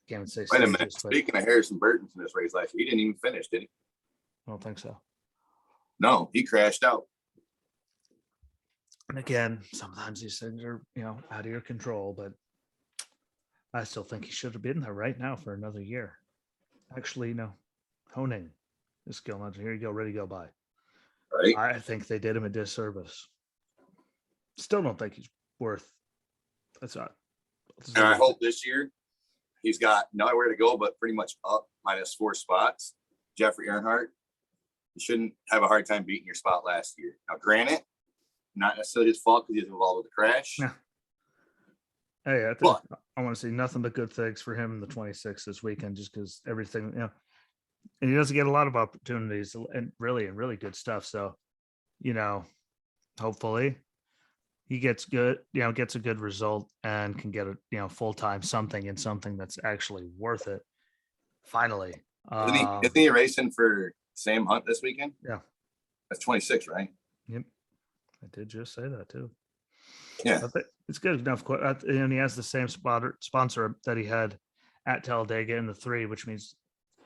Can't even say. Wait a minute. Speaking of Harrison Burton from this race last year, he didn't even finish, did he? I don't think so. No, he crashed out. And again, sometimes these things are, out of your control, but I still think he should have been there right now for another year. Actually, honing his skill. Not here you go, ready to go by. Right. I think they did him a disservice. Still don't think he's worth. That's not. And I hope this year he's got nowhere to go, but pretty much up -4 spots. Jeffrey Earnhardt, you shouldn't have a hard time beating your spot last year. Now, granted, not necessarily his fault because he was involved with the crash. Yeah. Hey, I want to see nothing but good things for him in the 26 this weekend, just because everything, and he doesn't get a lot of opportunities and really good stuff. So, hopefully he gets good, gets a good result and can get a, full-time something that's actually worth it. Finally. Isn't he racing for Sam Hunt this weekend? Yeah. That's 26, right? Yep. I did just say that too. Yeah. It's good enough. And he has the same sponsor that he had at Talladega in the 3, which means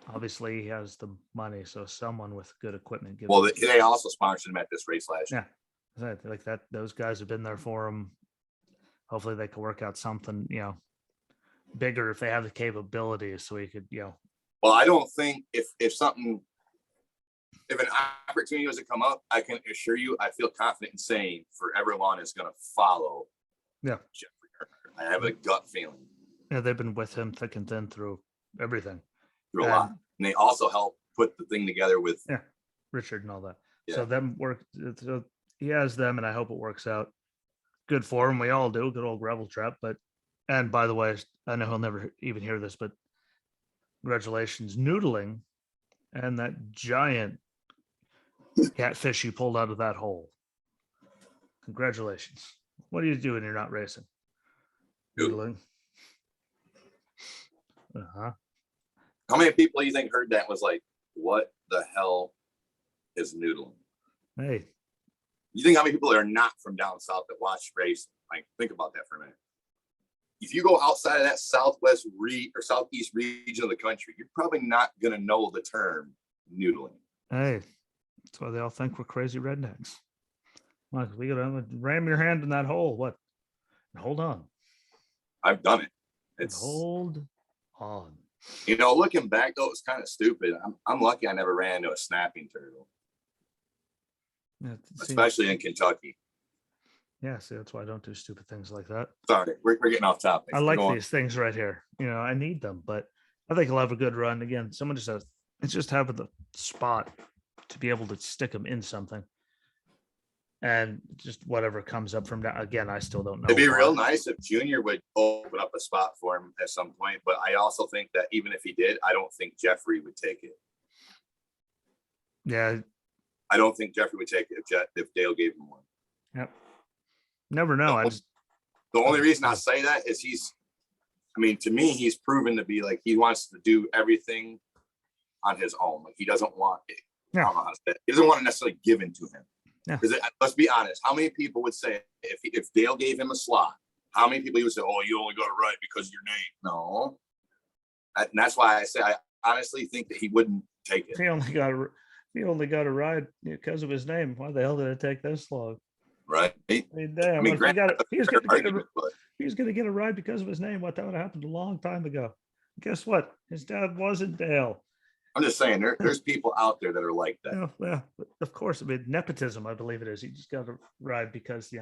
obviously he has the money. So someone with good equipment. Well, they also sponsored him at this race last year. Yeah. Like that. Those guys have been there for him. Hopefully they can work out something, bigger if they have the capabilities so he could, Well, I don't think if something if an opportunity was to come up, I can assure you, I feel confident in saying for everyone is going to follow. Yeah. Jeffrey Earnhardt. I have a gut feeling. Yeah, they've been with him thick and thin through everything. Through a lot. And they also help put the thing together with Richard and all that. Yeah. So them work. So he has them, and I hope it works out. Good for him. We all do. Good old gravel trap. And by the way, I know he'll never even hear this, but congratulations, noodling, and that giant catfish you pulled out of that hole. Congratulations. What do you do when you're not racing? Noodling. How many people you think heard that was like, what the hell is noodling? Hey. You think how many people are not from down south that watch race? Like, think about that for a minute. If you go outside of that southeast region of the country, you're probably not going to know the term noodling. Hey, that's why they all think we're crazy rednecks. Like, we gotta ram your hand in that hole. What? Hold on. I've done it. Hold on. You know, looking back though, it's kind of stupid. I'm lucky I never ran into a snapping turtle. Yeah, especially in Kentucky. Yeah, see, that's why I don't do stupid things like that. Sorry, we're getting off topic. I like these things right here. You know, I need them, but I think he'll have a good run. Again, someone just has, it's just having the spot to be able to stick them in something. And just whatever comes up from that. Again, I still don't know. It'd be real nice if Junior would open up a spot for him at some point. But I also think that even if he did, I don't think Jeffrey would take it. Yeah. I don't think Jeffrey would take it if Dale gave him one. Yep. Never know. The only reason I say that is to me, he's proven to be like, he wants to do everything on his own. Like, he doesn't want it. Yeah. I don't know how to say it. He doesn't want it necessarily given to him. Yeah. Because let's be honest, how many people would say if Dale gave him a slot, how many people would say, "Oh, you only got it right because of your name"? No, and that's why I say I honestly think that he wouldn't take it. He only got a ride because of his name. Why the hell did it take this long? Right. I mean, damn. He was going to get a ride because of his name. What, that would have happened a long time ago. Guess what? His dad wasn't Dale. I'm just saying, there's people out there that are like that. Yeah, of course. I mean, nepotism, I believe it is. You just got to ride because,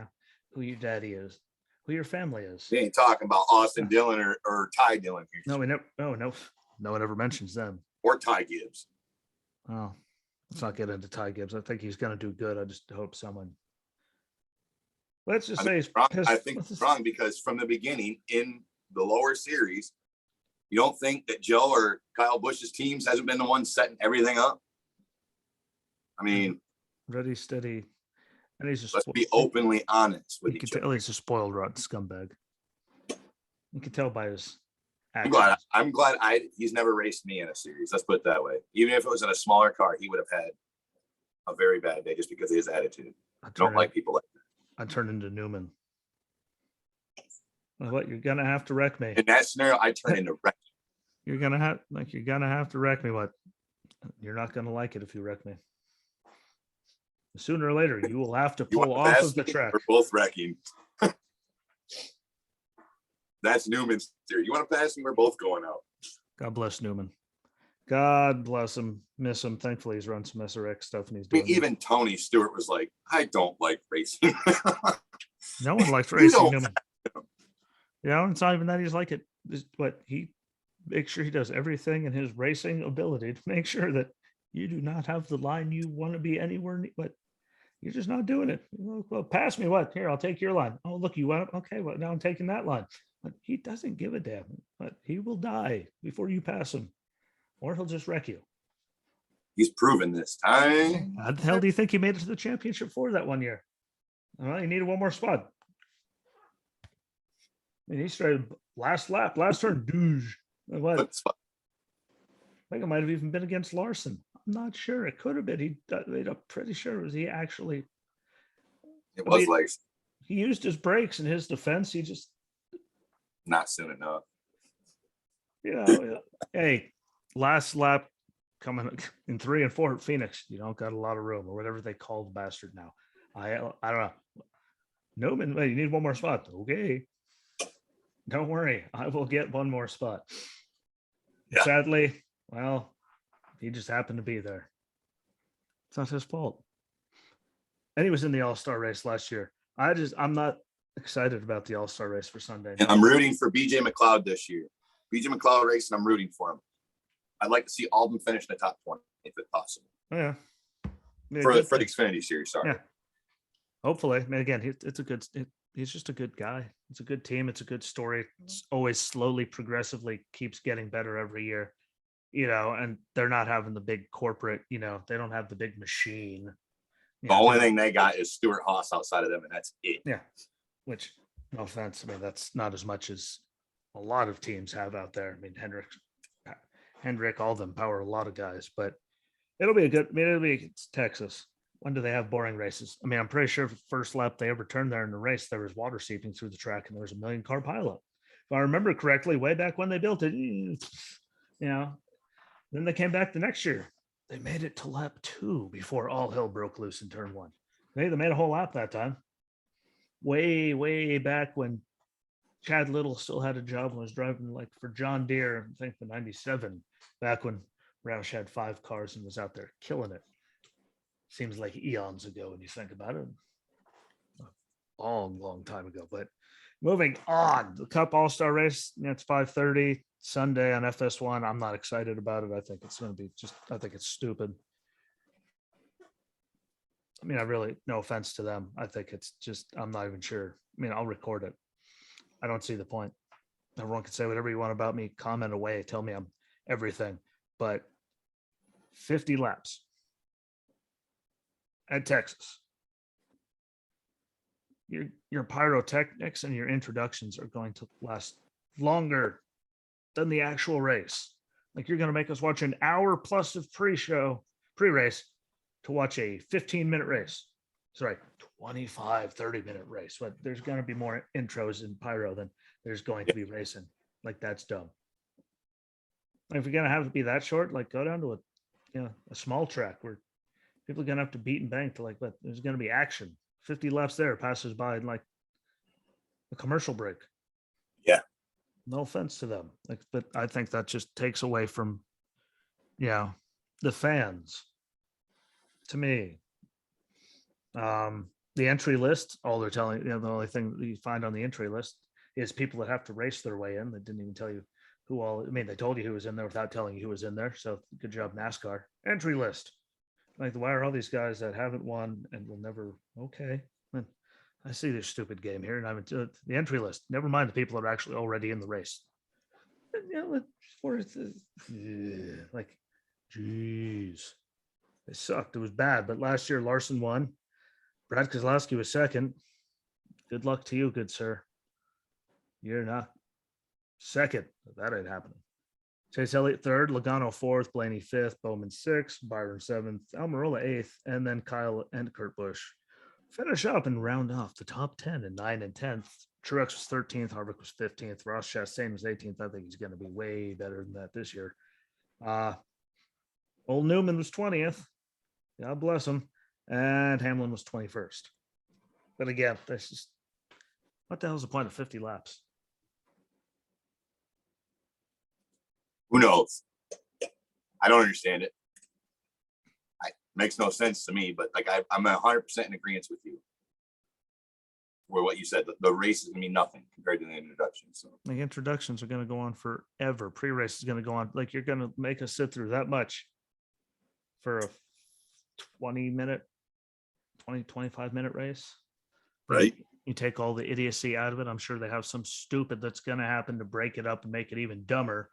who your daddy is, who your family is. We ain't talking about Austin Dillon or Ty Dillon here. No one ever mentions them. Or Ty Gibbs. Oh, let's not get into Ty Gibbs. I think he's going to do good. I just hope someone. Let's just say he's pissed. I think it's wrong because from the beginning in the lower series, you don't think that Joe or Kyle Busch's teams hasn't been the one setting everything up? I mean, ready, steady, and he's just. Let's be openly honest with each other. He's a spoiled rotten scumbag. You can tell by his. I'm glad he's never raced me in a series. Let's put it that way. Even if it was in a smaller car, he would have had a very bad day just because of his attitude. I don't like people like that. I turn into Newman. What, you're gonna have to wreck me. In that scenario, I turn into wreck. You're gonna have to wreck me. What? You're not gonna like it if you wreck me. Sooner or later, you will have to pull off of the track. We're both wrecking. That's Newman's theory. You want to pass me? We're both going out. God bless Newman. God bless him. Miss him. Thankfully, he's run some SRX stuff and he's doing. Even Tony Stewart was like, "I don't like racing." No one likes racing, Newman. It's not even that he's like it. But he makes sure he does everything in his racing ability to make sure that you do not have the line you want to be anywhere near, but you're just not doing it. Well, pass me what? Here, I'll take your line. Oh, look, you went up. Okay, well, now I'm taking that line. But he doesn't give a damn. But he will die before you pass him, or he'll just wreck you. He's proven this time. How the hell do you think he made it to the championship for that one year? Well, he needed one more spot. I mean, he started last lap, last turn, douche. What? I think it might have even been against Larson. I'm not sure. It could have been. I'm pretty sure it was he actually. It was like he used his brakes in his defense. He just not soon enough. Hey, last lap coming in 3 and 4 at Phoenix. You don't got a lot of room, or whatever they call the bastard now. I don't know. Newman, you need one more spot. Okay. Don't worry, I will get one more spot. Yeah. Sadly, well, he just happened to be there. It's not his fault. And he was in the All-Star race last year. I'm not excited about the All-Star race for Sunday. And I'm rooting for BJ McLeod this year. BJ McLeod race, and I'm rooting for him. I'd like to see all of them finish in the top 20 if it's possible. Oh, yeah. For the Xfinity series, sorry. Yeah. Hopefully. I mean, again, he's just a good guy. It's a good team. It's a good story. It's always slowly, progressively keeps getting better every year, and they're not having the big corporate, they don't have the big machine. The only thing they got is Stuart Haas outside of them, and that's it. Yeah. Which, no offense, I mean, that's not as much as a lot of teams have out there. I mean, Hendrick, all of them power a lot of guys, but it'll be it's Texas. When do they have boring races? I mean, I'm pretty sure the first lap they ever turned there in the race, there was water seeping through the track and there was a 1,000,000-car pileup. If I remember correctly, way back when they built it, then they came back the next year. They made it to lap 2 before all hell broke loose in turn 1. They made a whole lap that time. Way, way back when Chad Little still had a job and was driving like for John Deere, I think the 97, back when Roush had 5 cars and was out there killing it. Seems like eons ago when you think about it. A long time ago. But moving on, the Cup All-Star race, it's 5:30 Sunday on FS1. I'm not excited about it. I think it's going to be I think it's stupid. I mean, no offense to them. I think it's just, I'm not even sure. I mean, I'll record it. I don't see the point. Everyone can say whatever you want about me, comment away, tell me I'm everything. But 50 laps at Texas. Your pyrotechnics and your introductions are going to last longer than the actual race. Like, you're going to make us watch an hour plus of pre-race to watch a 15-minute race. Sorry, 25, 30-minute race. But there's going to be more intros in pyro than there's going to be racing. Like, that's dumb. If you're going to have it be that short, like, go down to a small track where people are going to have to beat and bang to but there's going to be action. 50 laps there, passes by in like a commercial break. Yeah. No offense to them. But I think that just takes away from, the fans. To me, the entry list, all they're telling, the only thing that you find on the entry list is people that have to race their way in. They didn't even tell you who all, I mean, they told you who was in there without telling you who was in there. So good job, NASCAR. Entry list. Like, why are all these guys that haven't won and will never? Okay, I see this stupid game here, and I'm into the entry list. Never mind the people that are actually already in the race. Like, geez, it sucked. It was bad. But last year, Larson won. Brad Keselowski was second. Good luck to you, good sir. You're not second. That ain't happening. Chase Elliott third, Logano fourth, Blaney fifth, Bowman sixth, Byron seventh, Almirola eighth, and then Kyle and Kurt Busch finish up and round off the top 10 and 9 and 10th. Truex was 13th, Harvick was 15th, Ross Chastain was 18th. I think he's going to be way better than that this year. Old Newman was 20th. God bless him. And Hamlin was 21st. But again, that's just, what the hell is the point of 50 laps? Who knows? I don't understand it. It makes no sense to me, but like I'm 100% in agreement with you. Or what you said, the race is going to mean nothing compared to the introduction. So the introductions are going to go on forever. Pre-race is going to go on. Like, you're going to make us sit through that much for a 25-minute race. Right. You take all the idiocy out of it. I'm sure they have some stupid that's going to happen to break it up and make it even dumber.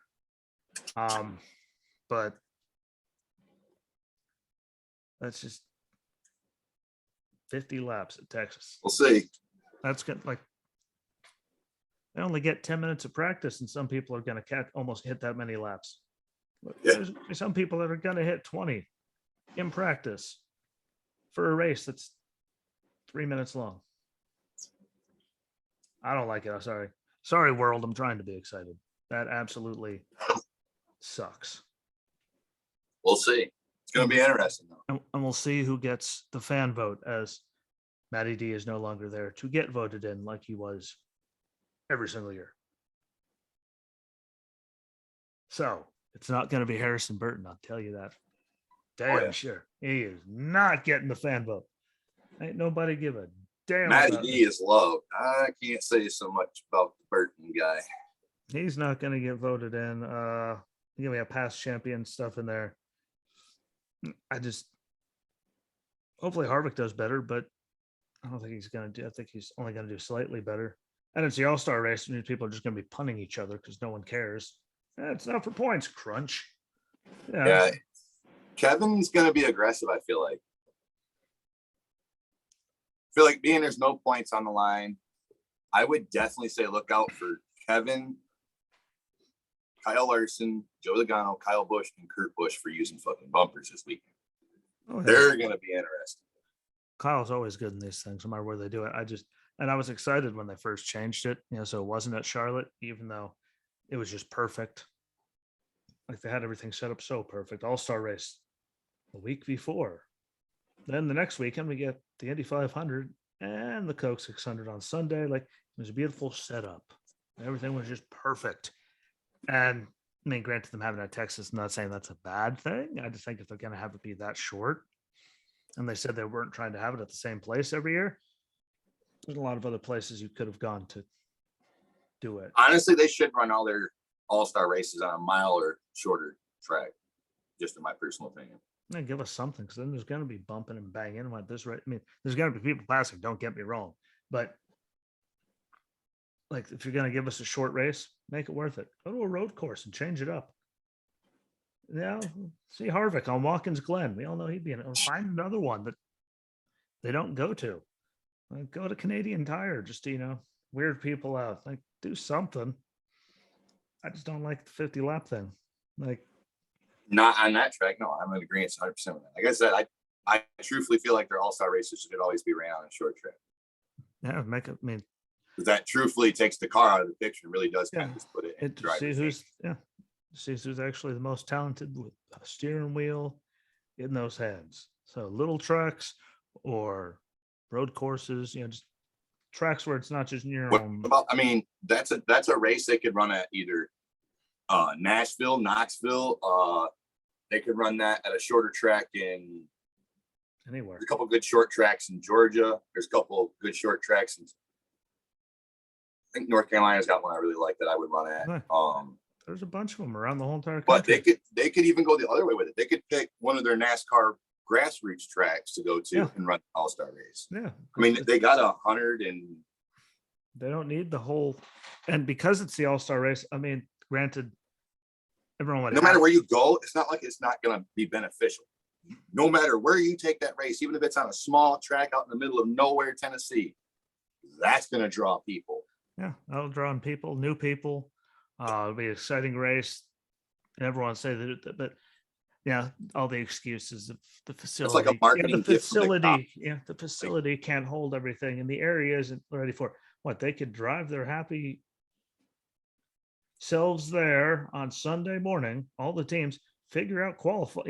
But that's just 50 laps at Texas. We'll see. That's good. Like, they only get 10 minutes of practice, and some people are going to almost hit that many laps. Yeah. There's some people that are going to hit 20 in practice for a race that's 3 minutes long. I don't like it. I'm sorry. Sorry, world. I'm trying to be excited. That absolutely sucks. We'll see. It's going to be interesting, though. And we'll see who gets the fan vote, as Matty D is no longer there to get voted in like he was every single year. So it's not going to be Harrison Burton. I'll tell you that. damn sure he is not getting the fan vote. Ain't nobody give a damn. Matty D is loved. I can't say so much about the Burton guy. He's not going to get voted in. We have past champion stuff in there. Hopefully Harvick does better, but I don't think he's going to do. I think he's only going to do slightly better. And it's the All-Star race, and people are just going to be punning each other because no one cares. It's not for points, crunch. Yeah. Kevin's going to be aggressive, I feel like. Being there's no points on the line, I would definitely say look out for Kevin, Kyle Larson, Joe Logano, Kyle Busch, and Kurt Busch for using fucking bumpers this weekend. Oh, yeah. They're going to be interesting. Kyle's always good in these things, no matter where they do it. I was excited when they first changed it, so it wasn't at Charlotte, even though it was just perfect. Like they had everything set up so perfect. All-Star race a week before. Then the next weekend we get the Indy 500 and the Coke 600 on Sunday. Like it was a beautiful setup. Everything was just perfect. And I mean, granted, them having it at Texas, I'm not saying that's a bad thing. I just think if they're going to have it be that short, and they said they weren't trying to have it at the same place every year, there's a lot of other places you could have gone to do it. Honestly, they should run all their all-star races on a mile or shorter track, just in my personal opinion. Yeah, give us something, because then there's going to be bumping and banging like this, right? I mean, there's going to be people passing, don't get me wrong, but like if you're going to give us a short race, make it worth it. Go to a road course and change it up. Yeah, see Harvick on Watkins Glen. We all know he'd be in it. Or find another one that they don't go to. Like, go to Canadian Tire just to, weird people out. Like, do something. I just don't like the 50 lap thing. Like, not on that track. No, I'm in agreement 100% with that. Like I said, I truthfully feel like their all-star races should always be ran on a short track. Yeah, because that truthfully takes the car out of the picture and really does kind of just put it in see who's actually the most talented with a steering wheel in those hands. So little tracks or road courses, just tracks where it's not just your own. That's a race they could run at either Nashville, Knoxville. They could run that at a shorter track in anywhere. There's a couple good short tracks in Georgia. There's a couple good short tracks in, I think North Carolina's got one I really like that I would run at. There's a bunch of them around the whole entire country. But they could even go the other way with it. They could pick one of their NASCAR grassroots tracks to go to and run the all-star race. Yeah. I mean, they got 100 and they don't need the whole, and because it's the all-star race, I mean, granted, everyone would no matter where you go, it's not like it's not going to be beneficial. No matter where you take that race, even if it's on a small track out in the middle of nowhere, Tennessee, that's going to draw people. Yeah, that'll draw in people, new people. It'll be an exciting race. And everyone say that, but yeah, all the excuses of the facility. It's like a marketing the facility can't hold everything, and the area isn't ready for it. What, they could drive their happy selves there on Sunday morning, all the teams figure out qualify,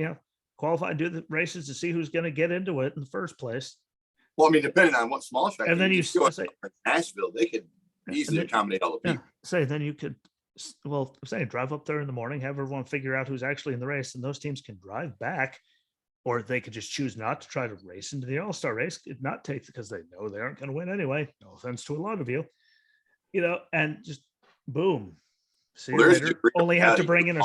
do the races to see who's going to get into it in the first place. Well, I mean, depending on what small track, and then you say Nashville, they could easily accommodate all the people. Then you could, drive up there in the morning, have everyone figure out who's actually in the race, and those teams can drive back, or they could just choose not to try to race into the all-star race, not take, because they know they aren't going to win anyway. No offense to a lot of you, and just boom. See you later. Only have to bring in a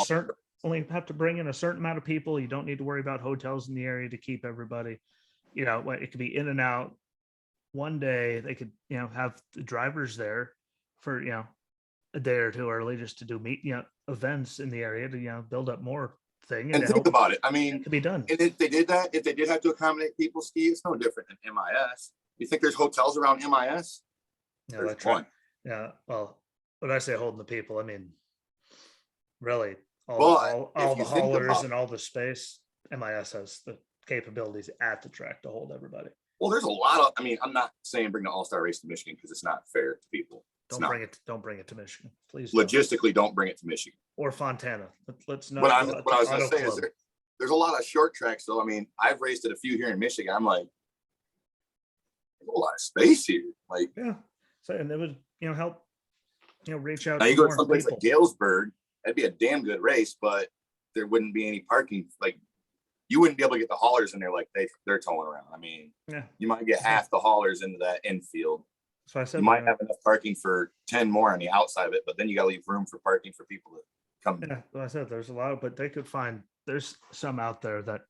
certain amount of people. You don't need to worry about hotels in the area to keep everybody. It could be in and out. One day they could, have the drivers there for, a day or two early just to do events in the area to, build up more thing. And think about it. I mean, it could be done. And if they did have to accommodate people ski, it's no different than MIS. You think there's hotels around MIS? Yeah, that's one. Yeah. Well, when I say holding the people, I mean, really all the haulers and all the space. MIS has the capabilities at the track to hold everybody. Well, there's a lot of, I'm not saying bring the all-star race to Michigan because it's not fair to people. Don't bring it to Michigan, please. Logistically, don't bring it to Michigan or Fontana. Let's not. What I was going to say is there's a lot of short tracks, though. I've raced at a few here in Michigan. I'm like, there's a lot of space here. Like, yeah. So, and it would, help, reach out. Now you go to someplace like Galesburg, that'd be a damn good race, but there wouldn't be any parking. Like, you wouldn't be able to get the haulers in there like they're towing around. I mean, Yeah. you might get half the haulers into that infield. So I said You might have enough parking for 10 more on the outside of it, but then you got to leave room for parking for people to come. Yeah, well, I said there's a lot, but they could find there's some out there that.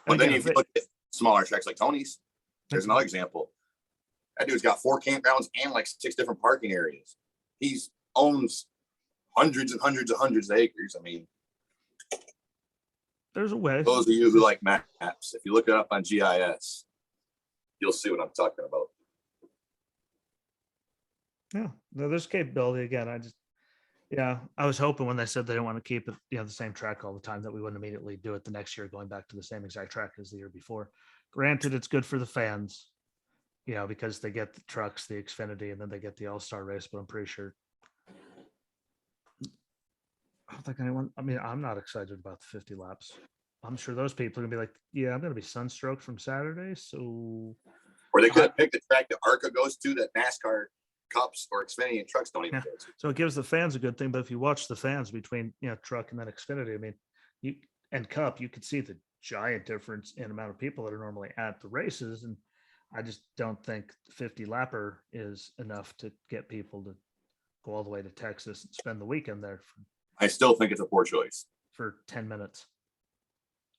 But then if you look at smaller tracks like Tony's, there's another example. That dude's got 4 campgrounds and like 6 different parking areas. He's owns hundreds and hundreds and hundreds of acres. I mean, there's a way. Those of you who like maps, if you look it up on GIS, you'll see what I'm talking about. Yeah, no, there's capability again. I was hoping when they said they didn't want to keep it, the same track all the time, that we wouldn't immediately do it the next year, going back to the same exact track as the year before. Granted, it's good for the fans, because they get the trucks, the Xfinity, and then they get the All-Star race. But I'm pretty sure, I don't think anyone. I mean, I'm not excited about the 50 laps. I'm sure those people are gonna be like, "Yeah, I'm gonna be sunstroked from Saturday." So, or they could have picked the track that ARCA goes to, that NASCAR Cups or Xfinity and trucks don't even go to. So it gives the fans a good thing. But if you watch the fans between truck and then Xfinity, I mean, and Cup, you could see the giant difference in amount of people that are normally at the races, and I just don't think 50 lapper is enough to get people to go all the way to Texas and spend the weekend there. I still think it's a poor choice for 10 minutes.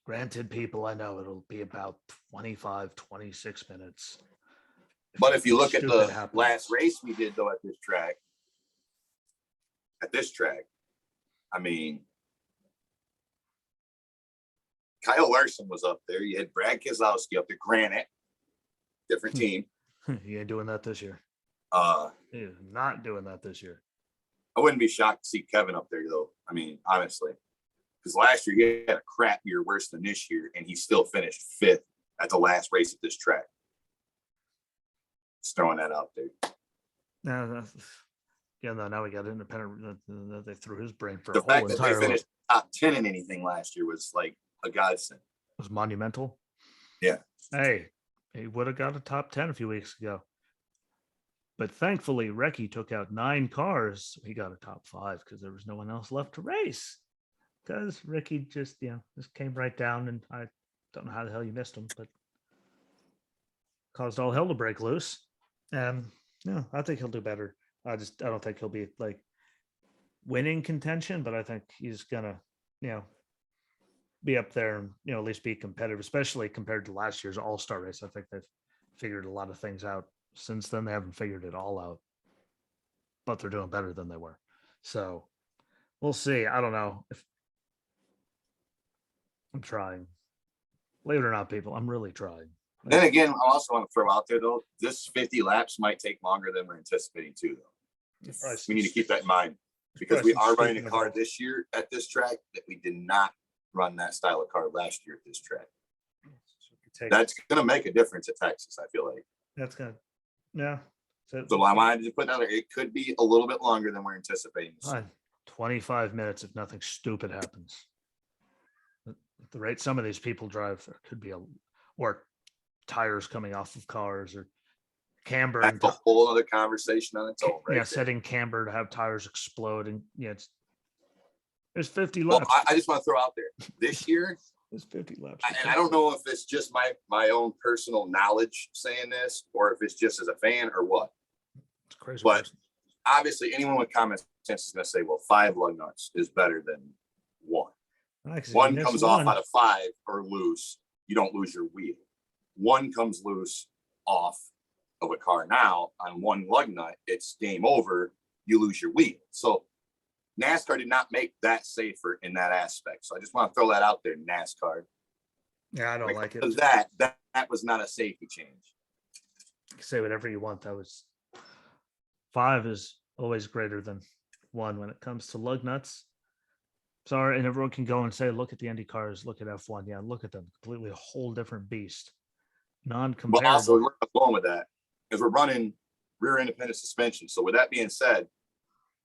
Granted, people, I know it'll be about 25, 26 minutes. But if you look at the last race we did, though, at this track, I mean, Kyle Larson was up there. You had Brad Keselowski up there, granted, different team. You ain't doing that this year. You're not doing that this year. I wouldn't be shocked to see Kevin up there, though. I mean, honestly, because last year he had a crap year worse than this year, and he still finished 5th at the last race at this track. Just throwing that out there. Now we got independent. They threw his brain for the a whole fact that entire they finished top 10 in anything last year was like a godsend. It was monumental. Yeah. Hey, he would have got a top 10 a few weeks ago. But thankfully, Recchi took out 9 cars. So he got a top 5 because there was no one else left to race. Because Ricky just came right down, and I don't know how the hell you missed him, but caused all hell to break loose. And I think he'll do better. I don't think he'll be like winning contention, but I think he's gonna, be up there and at least be competitive, especially compared to last year's All-Star race. I think they've figured a lot of things out. Since then, they haven't figured it all out, but they're doing better than they were. So we'll see. I don't know if I'm trying. Believe it or not, people, I'm really trying. Then again, I also want to throw out there, though, this 50 laps might take longer than we're anticipating, too, though. We need to keep that in mind, because we are running a car this year at this track that we did not run that style of car last year at this track. That's going to make a difference at Texas, I feel like. That's good. Yeah. So I wanted to put out there, it could be a little bit longer than we're anticipating. 25 minutes if nothing stupid happens. At the rate some of these people drive, there could be or tires coming off of cars, or camber. That's a whole other conversation on its own. Right, setting camber to have tires explode, and there's 50 laps. Well, I just want to throw out there, this year, there's 50 laps. And I don't know if it's just my own personal knowledge saying this, or if it's just as a fan or what. It's crazy. But obviously, anyone with common sense is going to say, well, 5 lug nuts is better than 1. One comes off out of 5 or loose, you don't lose your wheel. 1 comes loose off of a car now on 1 lug nut, it's game over, you lose your wheel. So NASCAR did not make that safer in that aspect. So I just want to throw that out there, NASCAR. Yeah, I don't like it. That was not a safety change. Say whatever you want. That was 5 is always greater than 1 when it comes to lug nuts. Sorry, and everyone can go and say, look at the Indycars, look at F1. Yeah, look at them. Completely a whole different beast. Non-comparable. But also, we're not going with that because we're running rear independent suspension. So with that being said,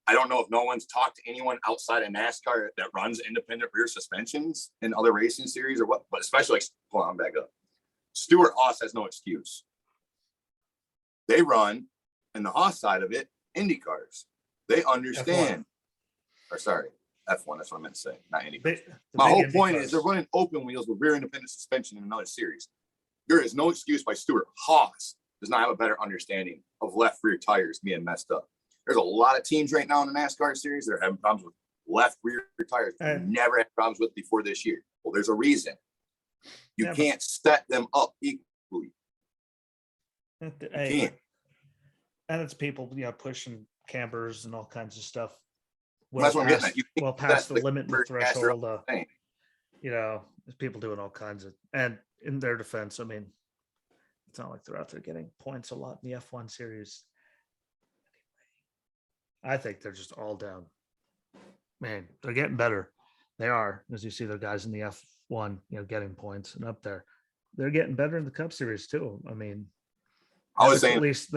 I don't know if no one's talked to anyone outside of NASCAR that runs independent rear suspensions in other racing series or what, but especially, hold on, back up. Stewart Haas has no excuse. They run, in the Haas side of it, IndyCars. They understand. Or sorry, F1. That's what I meant to say, not IndyCar. The My big whole Indy point cars. is they're running open wheels with rear independent suspension in another series. There is no excuse why Stewart Haas does not have a better understanding of left rear tires being messed up. There's a lot of teams right now in the NASCAR series that are having problems with left rear tires. They never had problems with before this year. Well, there's a reason. You can't set them up equally. You can't. And it's people, pushing campers and all kinds of stuff. That's what I'm getting at. Well past the limit and the threshold. Thing. There's people doing all kinds of, and in their defense, I mean, it's not like they're out there getting points a lot in the F1 series. I think they're just all down. Man, they're getting better. They are, as you see the guys in the F1, getting points and up there. They're getting better in the Cup Series too. I mean, I was saying at least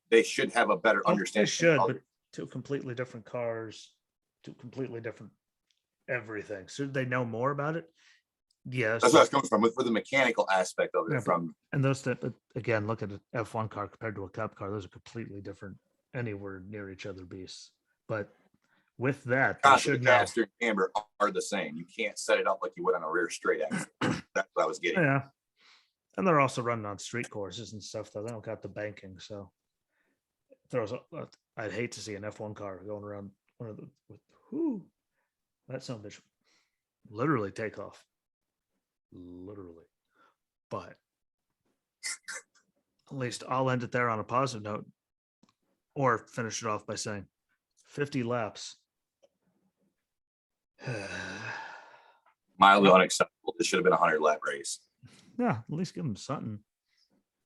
they should have a better understanding. They should, but two completely different cars, two completely different everything. Should they know more about it? Yes. That's where I was coming from for the mechanical aspect of it. And those that, again, look at an F1 car compared to a Cup car. Those are completely different, anywhere near each other beasts. But with that, they should know. Caster and camber are the same. You can't set it up like you would on a rear straight axle. That's what I was getting. Yeah. And they're also running on street courses and stuff, though. They don't got the banking, so I'd hate to see an F1 car going around one of the that son of a bitch literally take off. Literally. But at least I'll end it there on a positive note, or finish it off by saying 50 laps. Mildly unacceptable. This should have been a 100-lap race. Yeah, at least give them something.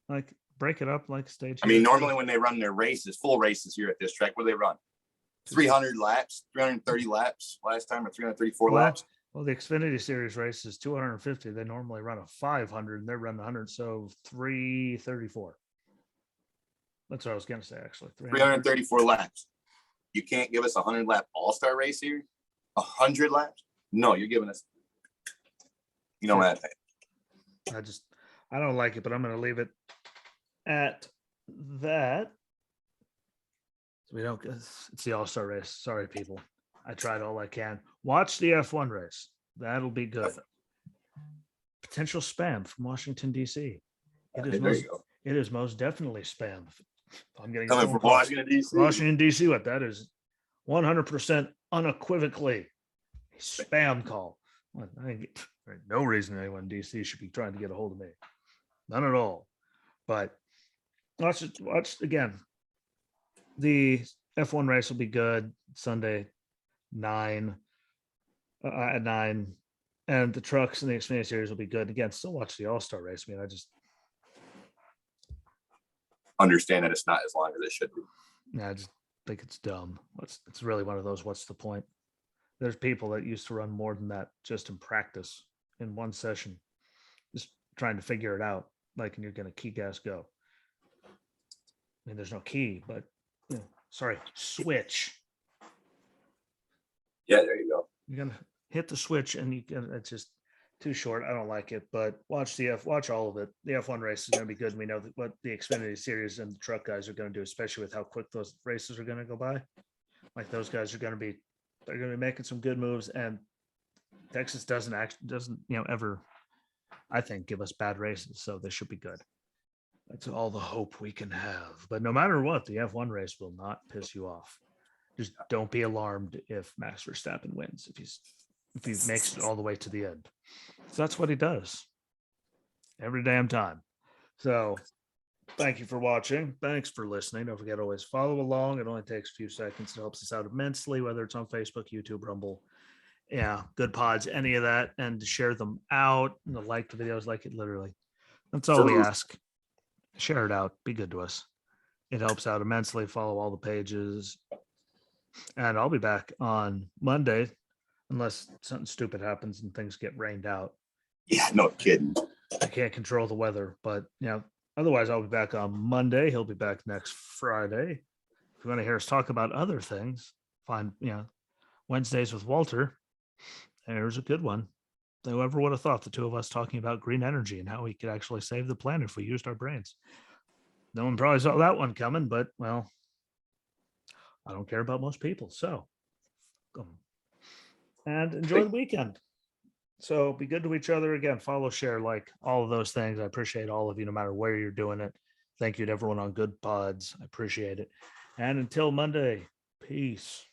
Like, break it up like stage. I mean, normally when they run their races, full races here at this track, what do they run? 300 laps, 330 laps last time, or 334 laps? Well, the Xfinity Series race is 250. They normally run a 500, and they're running 100, so 334. That's what I was going to say, actually. 334 laps. You can't give us a 100-lap all-star race here? 100 laps? No, you're giving us, what? I don't like it, but I'm going to leave it at that. So we don't, it's the all-star race. Sorry, people. I tried all I can. Watch the F1 race. That'll be good. Potential spam from Washington, D.C. It is most definitely spam. I'm getting coming from Washington, D.C. Washington, D.C. What that is 100% unequivocally a spam call. There's no reason anyone in D.C. should be trying to get a hold of me. None at all. But watch again. The F1 race will be good Sunday, 9 at 9, and the trucks and the Xfinity Series will be good. Again, still watch the All-Star race. I mean, I just understand that it's not as long as it should be. I just think it's dumb. It's really one of those, what's the point? There's people that used to run more than that just in practice in one session, just trying to figure it out. Like, and you're going to key gas go. I mean, there's no key, but switch. Yeah, there you go. You're going to hit the switch, and it's just too short. I don't like it, but watch all of it. The F1 race is going to be good. And we know what the Xfinity Series and the truck guys are going to do, especially with how quick those races are going to go by. Like, those guys are going to be making some good moves, and Texas doesn't ever, I think, give us bad races, so they should be good. That's all the hope we can have. But no matter what, the F1 race will not piss you off. Just don't be alarmed if Max Verstappen wins, if he makes it all the way to the end. So that's what he does every damn time. So thank you for watching. Thanks for listening. Don't forget to always follow along. It only takes a few seconds. It helps us out immensely, whether it's on Facebook, YouTube, Rumble. Yeah, good pods, any of that, and to share them out and to like the videos, like it literally. That's all we ask. Share it out. Be good to us. It helps out immensely. Follow all the pages. And I'll be back on Monday, unless something stupid happens and things get rained out. Yeah, no kidding. I can't control the weather, but otherwise I'll be back on Monday. He'll be back next Friday. If you want to hear us talk about other things, find Wednesdays with Walter. There's a good one. Whoever would have thought the two of us talking about green energy and how we could actually save the planet if we used our brains. No one probably saw that one coming, but I don't care about most people. So and enjoy the weekend. So be good to each other. Again, follow, share, like all of those things. I appreciate all of you, no matter where you're doing it. Thank you to everyone on Good Pods. I appreciate it. And until Monday, peace.